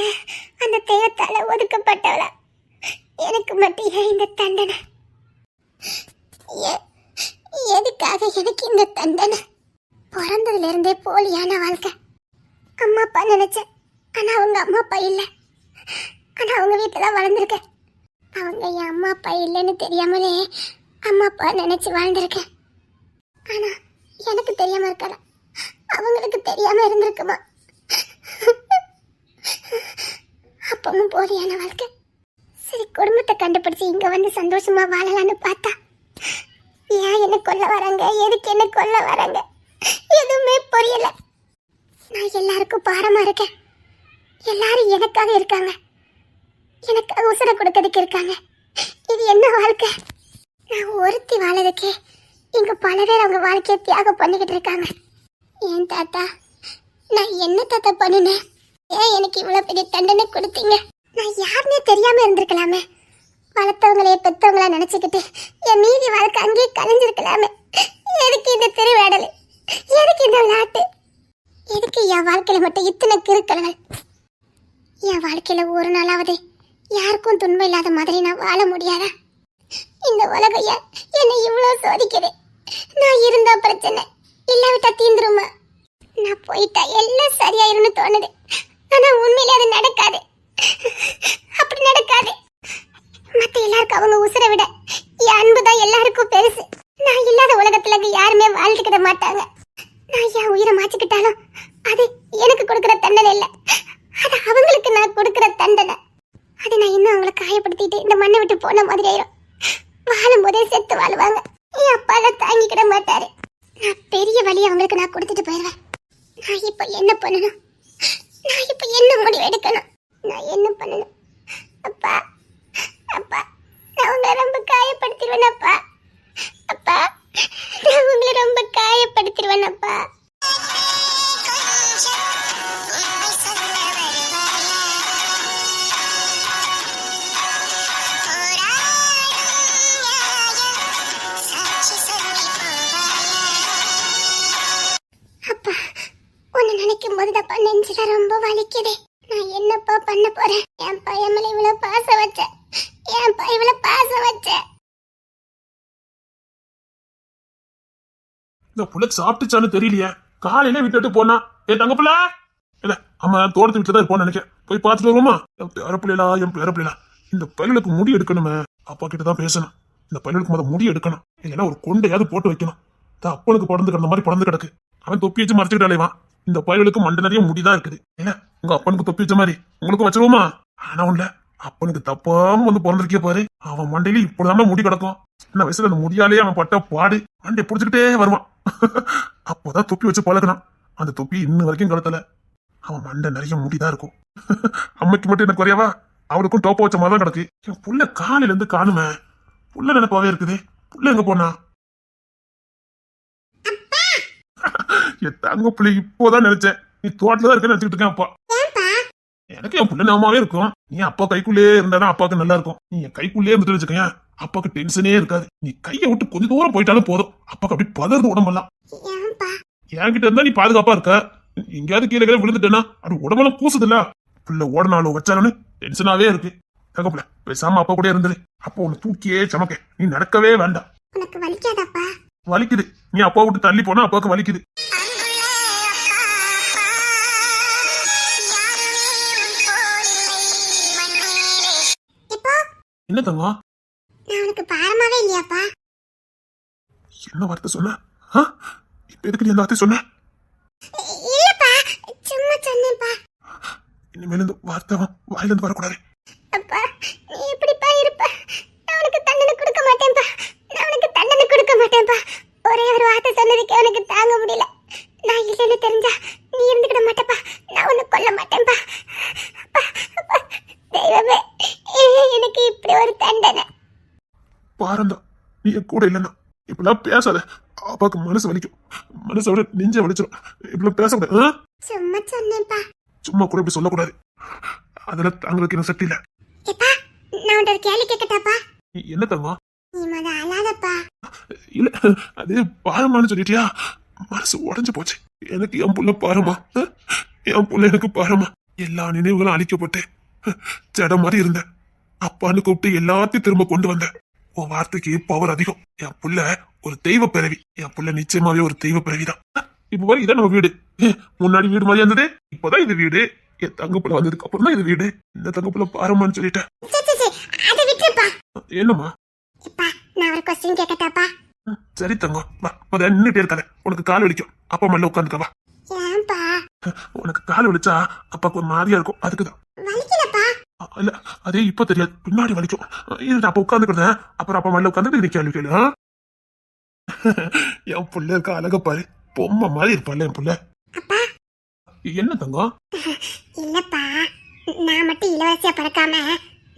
அந்த தெய்வத்தால ஒதுக்கப்பட்டவளா? எனக்கு மத்தியா இந்த தண்டனை? எதுக்காக எனக்கு இந்த தண்டனை? பிறந்ததுல இருந்தே போலியான வாழ்க்கை. அம்மா அப்பா நினைச்சேன், ஆனா அவங்க அம்மா அப்பா இல்ல. ஆனா அவங்க வீட்டுல வளர்ந்துருக்கேன். அவங்க என் அம்மா அப்பா இல்லைன்னு தெரியாமலே அம்மா அப்பா நினைச்சு வாழ்ந்திருக்கேன். ஆனா எனக்கு தெரியாம இருக்காத, அவங்களுக்கு தெரியாம இருந்திருக்குமா? அப்பவும் போலியான வாழ்க்கை. சரி, குடும்பத்தை கண்டுபிடிச்சு இங்க வந்து சந்தோஷமா வாழலான்னு பார்த்தா ஏன் என்ன கொல்ல வராங்க? எதுக்கு என்ன கொல்ல வராங்க? எதுவுமே புரியல. நான் எல்லாருக்கும் பாரமா இருக்கேன். எல்லாரும் எனக்காக இருக்காங்க, எனக்காக உசுர கொடுக்கறதுக்கு இருக்காங்க. இது என்ன வாழ்க்கை? நான் ஒருத்தி வாழறதுக்கே இங்க பல பேர் அவங்க வாழ்க்கையை தியாகம் பண்ணிக்கிட்டு இருக்காங்க. ஏன் தாத்தா, நான் என்ன தாத்தா பண்ணினேன்? ஏன் எனக்கு இவ்வளவு பெரிய தண்டனை கொடுத்தீங்க? நான் யாருன்னே தெரியாம இருந்திருக்கலாமே. வளர்த்தவங்களே பெத்தவங்களா நினைச்சுக்கிட்டு என் மீதி வாழ்க்கை அங்கேயே கலைஞ்சிருக்கலாமே. எதுக்கு இந்த திருவேடல்? எதுக்கு இந்த விளையாட்டு? எதுக்கு என் வாழ்க்கையில மட்டும் இத்தனை கிறுக்கல்கள்? என் வாழ்க்கையில ஒரு நாளாவது யாருக்கும் துன்பம் இல்லாத மாதிரி நான் வாழ முடியாதா? இந்த உலகைய என்னை இவ்வளவு சோதிக்குது. நான் இருந்தா பிரச்சனை, இல்லாவிட்டா தீந்துருமா? நான் போயிட்டா எல்லாம் சரியாயிரும்னு தோணுது. ஆனா உண்மையிலே அது நடக்காது. அப்படி நடக்காது. மத்த எல்லாருக்கும் அவங்க உசுரை விட என் அன்புதான் எல்லாருக்கும் பெருசு. நான் இல்லாத உலகத்துல யாருமே வாழ்ந்துக்கிட மாட்டாங்க. நான் என் உயிரை மாச்சிக்கிட்டாலும் அது எனக்கு கொடுக்கிற தண்டனை இல்லை, அது அவங்களுக்கு நான் கொடுக்கிற தண்டனை. அதை நான் இன்னும் அவங்களை காயப்படுத்திட்டு இந்த மண்ணை விட்டு போன மாதிரி ஆயிரும். வாழும் போதே செத்து வாழ்வாங்க. என் அப்பால தாங்கிக்கிட மாட்டாரு. நான் பெரிய வழி அவங்களுக்கு நான் கொடுத்துட்டு போயிடுவேன். நான் இப்ப என்ன பண்ணணும்? நான் இப்ப என்ன முடிவு எடுக்கணும்? நான் என்ன பண்ணணும்? அப்பா, அப்பா, நான் உங்களை ரொம்ப காயப்படுத்திடுவேன் அப்பா. அப்பா, நான் உங்களை ரொம்ப காயப்படுத்திடுவேன் அப்பா. அப்பா, உன்னை நினைக்கும் போது தப்பா நெஞ்சில ரொம்ப வலிக்குது. நான் என்னப்பா பண்ண போறேன். என் பையன் மேல இவ்வளவு பாசம் வச்ச, என் பையன் இவ்வளவு பாசம் வச்ச. இந்த புள்ள சாப்பிட்டுச்சான்னு தெரியலையே. காலையில விட்டுட்டு போனா என் தங்க புள்ள இல்ல அம்மா தோட்டத்து வீட்டுல தான் இருப்போம்னு நினைக்கிறேன். போய் பார்த்துட்டு வருவோமா? என் பேர பிள்ளைலா இந்த பையனுக்கு முடி எடுக்கணுமே. அப்பா கிட்ட தான் பேசணும். இந்த பையனுக்கு முத முடி எடுக்கணும். இல்லைன்னா ஒரு கொண்டையாவது போட்டு வைக்கணும். அப்பனுக்கு பிறந்து கிடந்த மாதிரி பிறந்து கிடக்கு. அவன் தொப்பி வச்சு மறைச்சுக்கிட்டாலேவான். இந்த பையனுக்கு மண்டை நிறைய முடிதான் இருக்குது. இல்ல உங்க அப்பனுக்கு தொப்பி வச்ச மாதிரி உங்களுக்கும் வச்சிருவோமா? ஆனா உள்ள அப்பனுக்கு தப்பாம வந்து பிறந்திருக்கே பாரு. அவன் மண்டையில இப்படிதான் முடி கிடக்கும். சின்ன வயசுல அந்த முடியாலே அவன் பட்ட பாடு மண்டை புடிச்சுக்கிட்டே வருவான். அப்போதான் தொப்பி வச்சு பழக்கணும். அந்த தொப்பி இன்னும் வரைக்கும் கழுத்தல. அவன் மண்டை நிறைய முடிதான் இருக்கும். அம்மைக்கு மட்டும் என்ன குறையவா? அவனுக்கும் டோப்ப வச்ச மாதிரி தான் கிடக்கு. என் புள்ள காலையில இருந்து காணுமே. புள்ள நினைப்பாவே இருக்குது. புள்ள எங்க போனா? என் தங்க பிள்ளை இப்போதான் நினைச்சேன். நீ தோட்டத்துல தான் இருக்க நினைச்சுட்டு இருக்கேன். அப்பா எனக்கு என் புள்ள நாமாவே இருக்கும். நீ அப்பா கைக்குள்ளே இருந்தாதான் அப்பாவுக்கு நல்லா இருக்கும். நீ என் கைக்குள்ளே இருந்துட்டு வச்சுக்கேன், அப்பாவுக்கு டென்ஷனே இருக்காது. நீ கையை விட்டு கொஞ்ச தூரம் போயிட்டாலும் போதும், அப்பாவுக்கு அப்படி பதறது உடம்பெல்லாம். என்கிட்ட இருந்தா நீ பாதுகாப்பா இருக்க. எங்கேயாவது கீழே கீழே விழுந்துட்டேன்னா அது உடம்பெல்லாம் கூசுது இல்ல. புள்ள ஓடனாலும் வச்சாலும் டென்ஷனாவே இருக்கு. தங்கப்புல பேசாம அப்பா கூட இருந்தது. அப்பா உன்னை தூக்கியே சமக்க. நீ நடக்கவே வேண்டாம். வலிக்குது. நீ அப்பா விட்டு தள்ளி போனா அப்பாவுக்கு வலிக்குது. என்ன தங்கம்? பாரமாவே இல்லையாப்பா? என்ன வார்த்தை சொன்ன? இப்ப எதுக்கு நீ அந்த வார்த்தை சொன்ன? இல்லப்பா, சும்மா சொன்னேன்ப்பா. இனிமேல் இந்த வார்த்தை வாயில இருந்து வரக்கூடாது. அப்பா நீ எப்படிப்பா இருப்ப? நான் உனக்கு தண்டனை கொடுக்க மாட்டேன்ப்பா. நான் உனக்கு தண்டனை கொடுக்க மாட்டேன்ப்பா. ஒரே ஒரு வார்த்தை சொன்னதுக்கு எனக்கு தாங்க முடியல. நான் இல்லைன்னு தெரிஞ்சா நீ இருந்துக்கிட மாட்டேப்பா. நான் உன்னை கொல்ல மாட்டேன்ப்பா. தெய்வமே, எனக்கு இப்படி ஒரு தண்டனை. பாரந்தா நீ என் கூட இல்லைன்னா இப்பெல்லாம் பேசாத. அப்பாவுக்கு மனசு வலிக்கும். மனசை விட நெஞ்ச வலிச்சிடும். இப்பெல்லாம் பேசக்கூடாது. சும்மா சொன்னேன்ப்பா. சும்மா கூட இப்படி சொல்லக்கூடாது. அதுல தங்களுக்கு என்ன சக்தி இல்ல. நான் ஒரு கேள்வி கேட்கட்டாப்பா? என்ன தங்கம்? நீ முத அழாதப்பா. இல்ல அது பாரமானு சொல்லிட்டியா? மனசு உடஞ்சு போச்சு. எனக்கு என் புள்ள பாரமா. என் புள்ள எனக்கு பாரமா. எல்லா நினைவுகளும் அழிக்கப்பட்டு ஜட மாதிரி இருந்த அப்பான்னு கூப்பிட்டு எல்லாத்தையும் திரும்ப கொண்டு வந்த. உன் வார்த்தைக்கு பவர் அதிகம். என் புள்ள ஒரு தெய்வ பிறவி. என் புள்ள நிச்சயமாவே ஒரு தெய்வ பிறவிதான். இப்ப வரை இதான் நம்ம வீடு. முன்னாடி வீடு மாதிரி இருந்தது, இப்பதான் இது வீடு. என் தங்கப்புல வந்ததுக்கு அப்புறம் தான் இது வீடு. இந்த தங்கப்புல பாரமான்னு சொல்லிட்டேன். என்னம்மா? நான் ஒரு क्वेश्चन கேட்கட்டாப்பா? சரி தங்கம், வா. அத நின்னுட்டே இருக்காத. உனக்கு கால் வலிக்கும். அப்பா மேல உட்காந்துக்கவா. ஏன்பா? உனக்கு கால் வலிச்சா அப்பாக்கு ஒரு மாதிரியா இருக்கும். அதுக்குதான். வலிக்கலப்பா. இல்ல அதே இப்ப தெரியாது, பின்னாடி வலிக்கும். இது அப்ப உட்காந்துக்கிறேன். அப்புறம் அப்பா மேல உட்காந்து நீ கேள்வி கேளு. என் புள்ள இருக்க அழக பாரு. பொம்மை மாதிரி இருப்பாள் என் புள்ள. என்ன தங்கம்? இல்லப்பா, நான் மட்டும் இலவசியா பறக்காம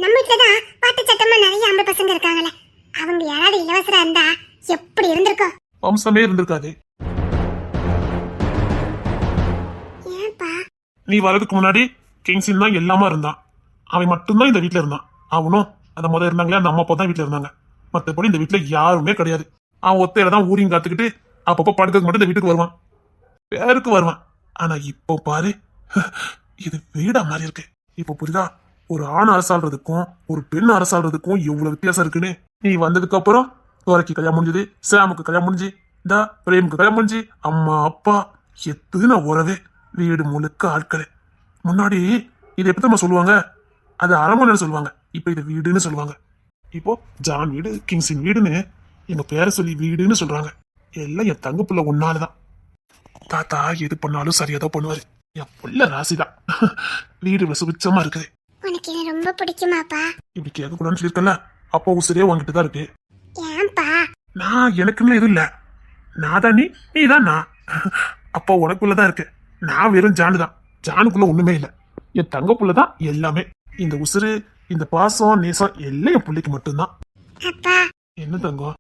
நம்ம வீட்டுலதான் பாட்டு சட்டமா நிறைய ஆம்பளை பசங்க இருக்காங்களே, அவங்க யாராவது இலவசரா இருந்தா எப்படி இருந்திருக்கும்? வம்சமே இருந்திருக்காது. ஏன்பா? நீ வர்றதுக்கு முன்னாடி கிங்ஸின் தான் எல்லாமா இருந்தான். அவன் மட்டும்தான் இந்த வீட்டுல இருந்தான். அவனும் அந்த முத இருந்தாங்களே அந்த அம்மா அப்பா தான் வீட்டுல இருந்தாங்க. மற்றபடி இந்த வீட்டுல யாருமே கிடையாது. அவன் ஒத்தையில தான் ஊரையும் காத்துக்கிட்டு அப்பப்ப படுக்கிறதுக்கு மட்டும் இந்த வீட்டுக்கு வருவான், பேருக்கு வருவான். ஆனா இப்போ பாரு, இது வீடா மாதிரி இருக்கு. இப்போ புரியுதா? ஒரு ஆண் அரசாள்றதுக்கும் ஒரு பெண் அரசாள்றதுக்கும் எவ்வளவு வித்தியாசம் இருக்குன்னு. நீ வந்ததுக்கு அப்புறம் துரைக்கு கல்யாணம் முடிஞ்சது, சாமுக்கு கல்யாணம் முடிஞ்சு, இந்த பிரேமுக்கு கல்யாணம் முடிஞ்சு, அம்மா அப்பா எத்துனா உறவே, வீடு முழுக்க ஆட்களே. முன்னாடி இது எப்படிமா சொல்லுவாங்க? அது அரண்மனை சொல்லுவாங்க. இப்ப இது வீடுன்னு சொல்லுவாங்க. இப்போ ஜான் வீடு, கிங்ஸின் வீடுன்னு எங்க பேரை சொல்லி வீடுன்னு சொல்றாங்க. எல்லாம் என் தங்க புள்ள ஒன்னாலதான். தாத்தா எது பண்ணாலும் சரியாதான் பண்ணுவாரு. என் புள்ள ராசிதான். வீடு சுபிச்சமா இருக்குது. உனக்கு என்ன ரொம்ப பிடிக்குமாப்பா? இப்படி கேட்க கூடாதுன்னு சொல்லிருக்கல. அப்பா உசிரே உங்ககிட்ட தான் இருக்கு. ஏன்பா? நான் எனக்குன்னு எதுவும் இல்ல. நான் தான் நீ தான் நான். அப்பா உனக்குள்ளதான் இருக்கு. நான் வெறும் ஜானு தான். ஜானுக்குள்ள ஒண்ணுமே இல்ல. என் தங்க புள்ளதான் எல்லாமே. இந்த உசுறு, இந்த பாசம், நேசம் எல்லாம் என் பிள்ளைக்கு மட்டும்தான். அப்பா என்ன தங்கம்?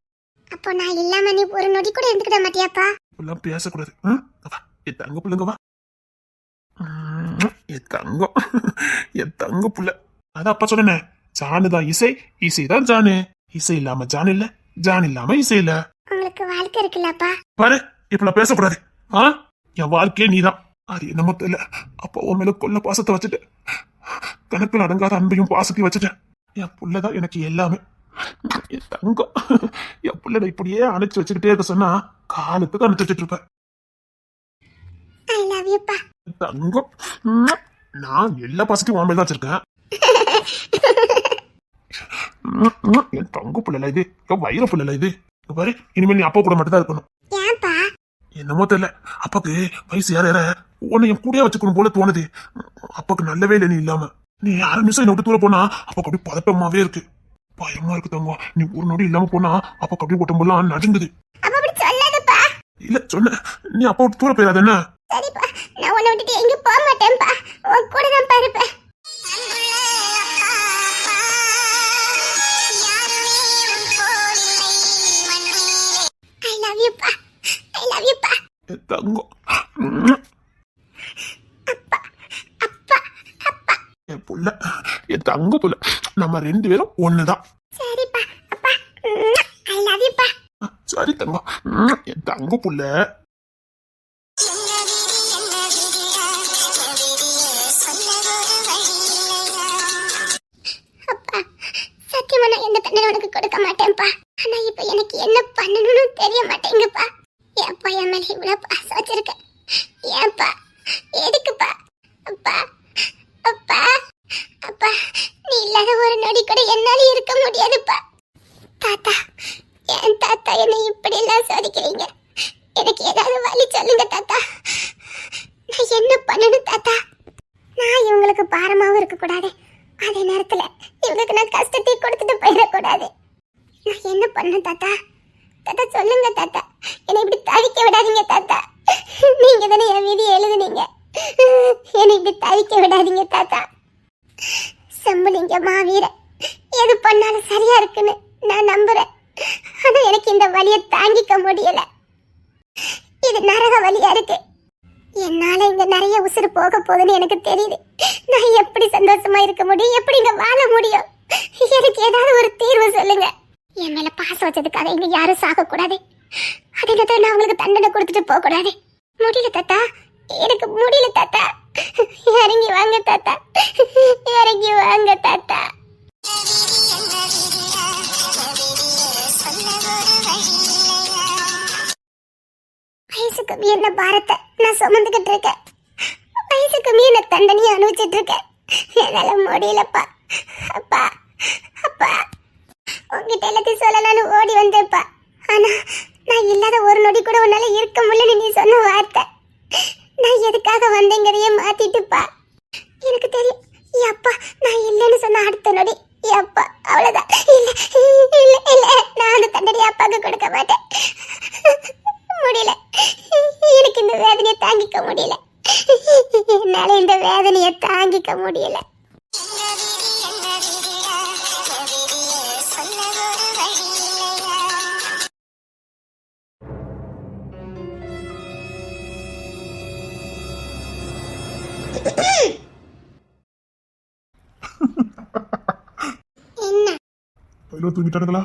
அப்போ நான் இல்லாம நீ ஒரு நொடி கூட இருந்துக்கிட மாட்டியாப்பா? இப்பெல்லாம் பேசக்கூடாது. என் தங்க பிள்ளைங்க வா. என் தங்கம், என் தங்க புள்ள. அதான் அப்பா சொன்னே, ஜானுதான் இசை, இசைதான் ஜானு. இசை இல்லாம ஜான் இல்ல, ஜான் இல்லாம இசை இல்ல. உங்களுக்கு வாழ்க்கை இருக்குல்லப்பா. பாரு, இப்பெல்லாம் பேசக்கூடாது. என் வாழ்க்கையே நீதான். அது என்னமோ தெரியல, அப்பா உன் மேல கொல்ல பாசத்தை வச்சுட்டு கணக்கில் அடங்காத அன்பையும் பாசத்தையும் வச்சுட்டேன். என் புள்ளதான் எனக்கு எல்லாமே. என் தங்கம், என் புள்ளட இப்படியே அணைச்சு வச்சுக்கிட்டே இருக்க சொன்னா காலத்துக்கு அணைச்சு வச்சுட்டு இருப்பேன். ஐ லவ் யூ பா. என் தங்கம், நான் எல்லா பாசத்தையும் உன் மேல தான் வச்சிருக்கேன். என் தங்க புள்ளல இது, என் வயிறு புள்ளல இது. இங்க பாரு, இனிமேல் நீ அப்பா கூட மட்டும் தான் இருக்கணும். ஏன்பா? என்னமோ தெரியல, அப்பாக்கு வயசு யார உன்னை என் கூடயே வச்சுக்கணும் போல தோணுது. அப்பாக்கு நல்லவே இல்லை நீ இல்லாம. நீ 6 நிமிஷம் என்னை விட்டு தூர போனா அப்பாக்கு அப்படியே பதட்டமாவே இருக்கு, பயமா இருக்கு தங்கம். நீ ஒரு நொடி இல்லாம போனா அப்பாக்கு அப்படியே உடம்பெல்லாம் நடுங்குது. அப்ப அப்படி சொல்லாதப்பா. இல்ல சொன்ன, நீ அப்பா விட்டு தூர போயிடாத என்ன? சரிப்பா, நான் உன்னை விட்டுட்டு எங்க போக மாட்டேன்ப்பா. உன் கூட தான் பாருப்பேன். ஐ லவ் யூ பா. ஐ லவ் யூ பா. என் தங்கம், என் புள்ள, என் தங்க புள்ள, நம்ம 2 பேரும் ஒண்ணுதான். சரிப்பா அப்பா. ஐ லவ் யூ பா. சரி தங்கம், என் தங்க புள்ள. அப்பா, சத்தியமா நான் எந்த தண்டனை உனக்கு கொடுக்க மாட்டேன்ப்பா. ஆனா இப்ப எனக்கு என்ன பண்ணணும்னு தெரிய மாட்டேங்குப்பா. ஏன்ப்பா என் மேல இவ்வளவு பாசம் வச்சிருக்க? ஏன்ப்பா? எதுக்குப்பா? அப்பா, அப்பா, அப்பா, நீ இல்லாத ஒரு நொடி கூட என்னால இருக்க முடியாதுப்பா. தாத்தா, ஏன் தாத்தா என்னை இப்படி எல்லாம் சோதிக்கிறீங்க? எனக்கு ஏதாவது வழி சொல்லுங்க தாத்தா. நான் என்ன பண்ணணும் தாத்தா? நான் இவங்களுக்கு பாரமாவும் இருக்க கூடாது, அதே நேரத்துல இவங்களுக்கு நான் கஷ்டத்தை கொடுத்துட்டு போயிடக்கூடாது. நான் என்ன பண்ண தாத்தா? தாத்தா சொல்லுங்க தாத்தா, என்னை இப்படி தவிக்க விடாதீங்க தாத்தா. நீங்க தானே என் விதியை எழுதுனீங்க, என்னை இப்படி தவிக்க விடாதீங்க தாத்தா. செம்புலிங்க மாவீர எது பண்ணாலும் சரியா இருக்குன்னு நான் நம்புறேன். ஆனா எனக்கு இந்த வலியை தாங்கிக்க முடியல. இது நரக வலியா இருக்கு. என்னால இங்க நிறைய உசுறு போக போகுதுன்னு எனக்கு தெரியுது. நான் எப்படி சந்தோஷமா இருக்க முடியும்? எப்படி இங்க வாழ முடியும்? எனக்கு ஏதாவது ஒரு தீர்வு சொல்லுங்க. என் மேல பாசம் வச்சதுக்காக இங்க யாரும் சாக கூடாது. அதே நேரத்துல நான் உங்களுக்கு தண்டனை கொடுத்துட்டு போக கூடாது. முடியல தாத்தா, எனக்கு முடியல தாத்தா. இறங்கி வாங்க தாத்தா, இறங்கி வாங்க தாத்தா. வயசுக்கு மீறின பாரத்தை நான் சுமந்துகிட்டு இருக்கேன். வயசுக்கு மீறின தண்டனையை அனுபவிச்சுட்டு இருக்கேன். என்னால முடியலப்பா. அப்பா, அப்பா, உங்ககிட்ட எல்லாத்தையும் சொல்லலான்னு ஓடி வந்தேன்ப்பா. ஆனா நான் இல்லாத ஒரு நொடி கூட உன்னால இருக்க முடியல. நீ சொன்ன வார்த்தை நான் எதுக்காக வந்தேங்கிறதையே மாத்திட்டுப்பா. எனக்கு தெரியும் அப்பா, நான் இல்லைன்னு சொன்ன அடுத்த நொடி அப்பா அவ்வளவுதான். இல்ல இல்ல இல்ல, நான் அந்த தண்டனையை அப்பாவுக்கு கொடுக்க மாட்டேன். முடியல, எனக்கு இந்த வேதனையை தாங்கிக்க முடியல. என்னால இந்த வேதனையை தாங்கிக்க முடியல. என்ன பையில தூங்கிட்டானுங்களா?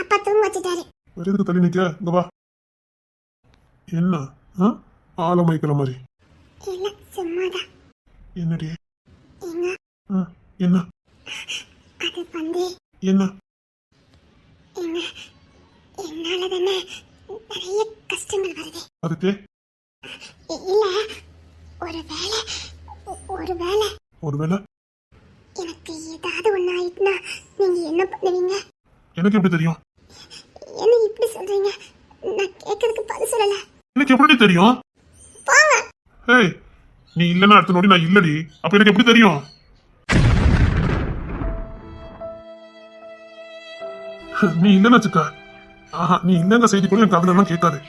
அப்பா தூங்க வச்சுட்டாரு. வேற எதுக்கு தள்ளி நிக்க? இங்க வா. என்ன ஆலமைக்கிற மாதிரி? இல்ல, சும்மாதான். என்னடி? என்ன? என்ன அது வந்து என்ன? என்ன, என்னால தானே நிறைய கஷ்டங்கள் வருது. அதுக்கு இல்ல, ஒருவேளை ஒருவேளை எனக்கு ஏதாவது ஒண்ணு ஆயிட்டுனா நீங்க என்ன பண்ணுவீங்க? எனக்கு எப்படி தெரியும்? என்ன இப்படி சொல்றீங்க? நான் கேட்கறதுக்கு பதில் சொல்லல. எனக்கு எப்படி தெரியும்? போங்க. ஏய், நீ இல்லைன்னா அடுத்த நொடி நான் இல்லடி. அப்ப எனக்கு எப்படி தெரியும்? நீ இல்லைன்னு வச்சுக்க. ஆஹா, நீ இல்லைங்க செய்தி கூட எனக்கு அதுல எல்லாம் கேட்காது.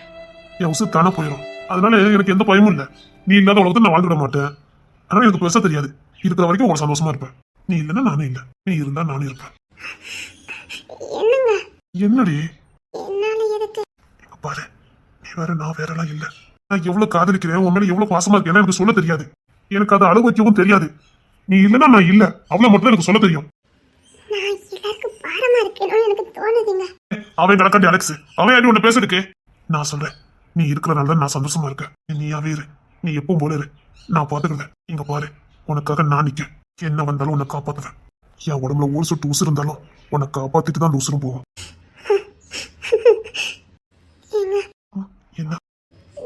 என் உசு தானே போயிடும். அதனால எனக்கு எந்த பயமும் இல்லை. நீ இல்லாத உலகத்தை நான் வாழ்ந்துட மாட்டேன். ஆனா எனக்கு பெருசா தெரியாது. இருக்கிற வரைக்கும் உங்களை சந்தோஷமா இருப்பேன். நீ இல்லைன்னா நானே இல்லை, நீ இருந்தா நானே இருப்பேன். என்னங்க? என்னடி? என்னால எதுக்கு? இங்க பாரு, நீ வேற நான் வேறலாம் இல்ல. நான் எவ்வளவு காதலிக்கிறேன், உன் மேல எவ்வளவு பாசமா இருக்கேன் எனக்கு சொல்ல தெரியாது. எனக்கு அதை அனுபவிக்கவும் தெரியாது. நீ இல்லைன்னா நான் இல்ல, அவ்வளவு மட்டும் எனக்கு சொல்ல தெரியும். நான் எல்லாருக்கும் பாரமா இருக்கேன்னு எனக்கு தோணுதுங்க. அவன் கிடக்காண்டி அலெக்ஸ், அவன் அடி உன்னை பேசுறதுக்கு. நான் சொல்றேன், நீ இருக்கிறனால தான் நான் சந்தோஷமா இருக்கேன். நீயாவே இரு, நீ எப்பவும் போல இரு, நான் பாத்துக்கிறேன். இங்க பாரு, உனக்காக நான் நிக்கேன். என்ன வந்தாலும் உன்னை காப்பாத்துவேன். என் உடம்புல ஒரு சொட்டு உசுறு இருந்தாலும் உன்னை காப்பாத்திட்டு தான் அந்த உசுரும் போகும். ஏங்க என்ன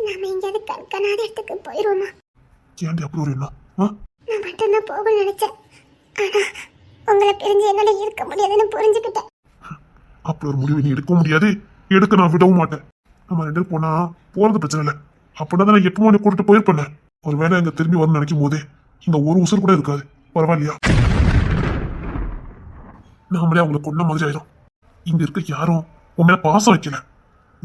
நாம எங்கேயாவது கண்காணாத இடத்துக்கு போயிருவோமா? ஏன்டி அப்படி ஒரு எண்ணம்? நான் மட்டும்தான் போகணும்னு நினைச்சேன். ஆனா உங்களை பிரிஞ்சு என்னால இருக்க முடியாதுன்னு புரிஞ்சுக்கிட்டேன். அப்படி ஒரு முடிவு நீ எடுக்க முடியாது, எடுக்க நான் விடவும் மாட்டேன். நம்ம ரெண்டு பேரும் போனா போறது பிரச்சனை இல்லை. அப்படின்னா நான் எப்பவும் உன்னை கூட்டிட்டு போயிருப்பேன். ஒரு வேளை இங்க திரும்பி வரணும்னு நினைக்கும் போதே இங்க ஒரு உசுறு கூட இருக்காது. பரவாயில்லையா? நாமளே அவங்களை கொன்ன மாதிரி ஆயிரும். இங்க இருக்க யாரும் உன் மேல பாசம் வைக்கல,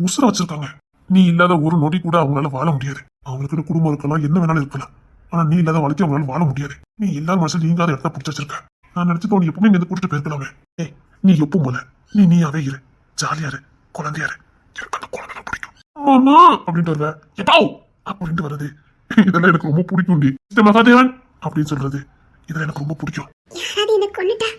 உசுர வச்சிருக்காங்க. நீ இல்லாத ஒரு நொடி கூட அவங்களால வாழ முடியாது. அவங்களுக்கு குடும்பம் இருக்கலாம், என்ன வேணாலும் இருக்கலாம். ஆனா நீ இல்லாத வாழ்க்கை அவங்களால வாழ முடியாது. நீ எல்லாரும் மனசுல நீங்காத இடத்த பிடிச்சி வச்சிருக்க. நான் நினைச்சு நீ எப்பவுமே இங்க கூட்டிட்டு போயிருக்கலாமே. ஏய், நீ எப்பவும் போல நீயாவே இரு, ஜாலியா இரு, குழந்தையா இரு. எனக்கு அந்த குழந்தை பிடிக்கும் மாமா அப்படின்ட்டு வருவேன். எப்பாவ் அப்படின்ட்டு வருது. இதெல்லாம் எனக்கு ரொம்ப பிடிக்கும். மகாதேவன் அப்படின்னு சொல்றது இதெல்லாம் எனக்கு ரொம்ப பிடிக்கும். யாராவது என்ன கொன்னுட்டா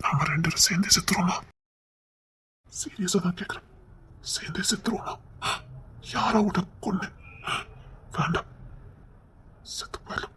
நாம ரெண்டு பேரும் சேர்ந்தே செத்துருவோமா? சீரியஸா தான் கேக்குறேன். சேர்ந்தே செத்துருவோமா? யாரா விட கொன்னு வேண்டாம், செத்து போயிடலாம்.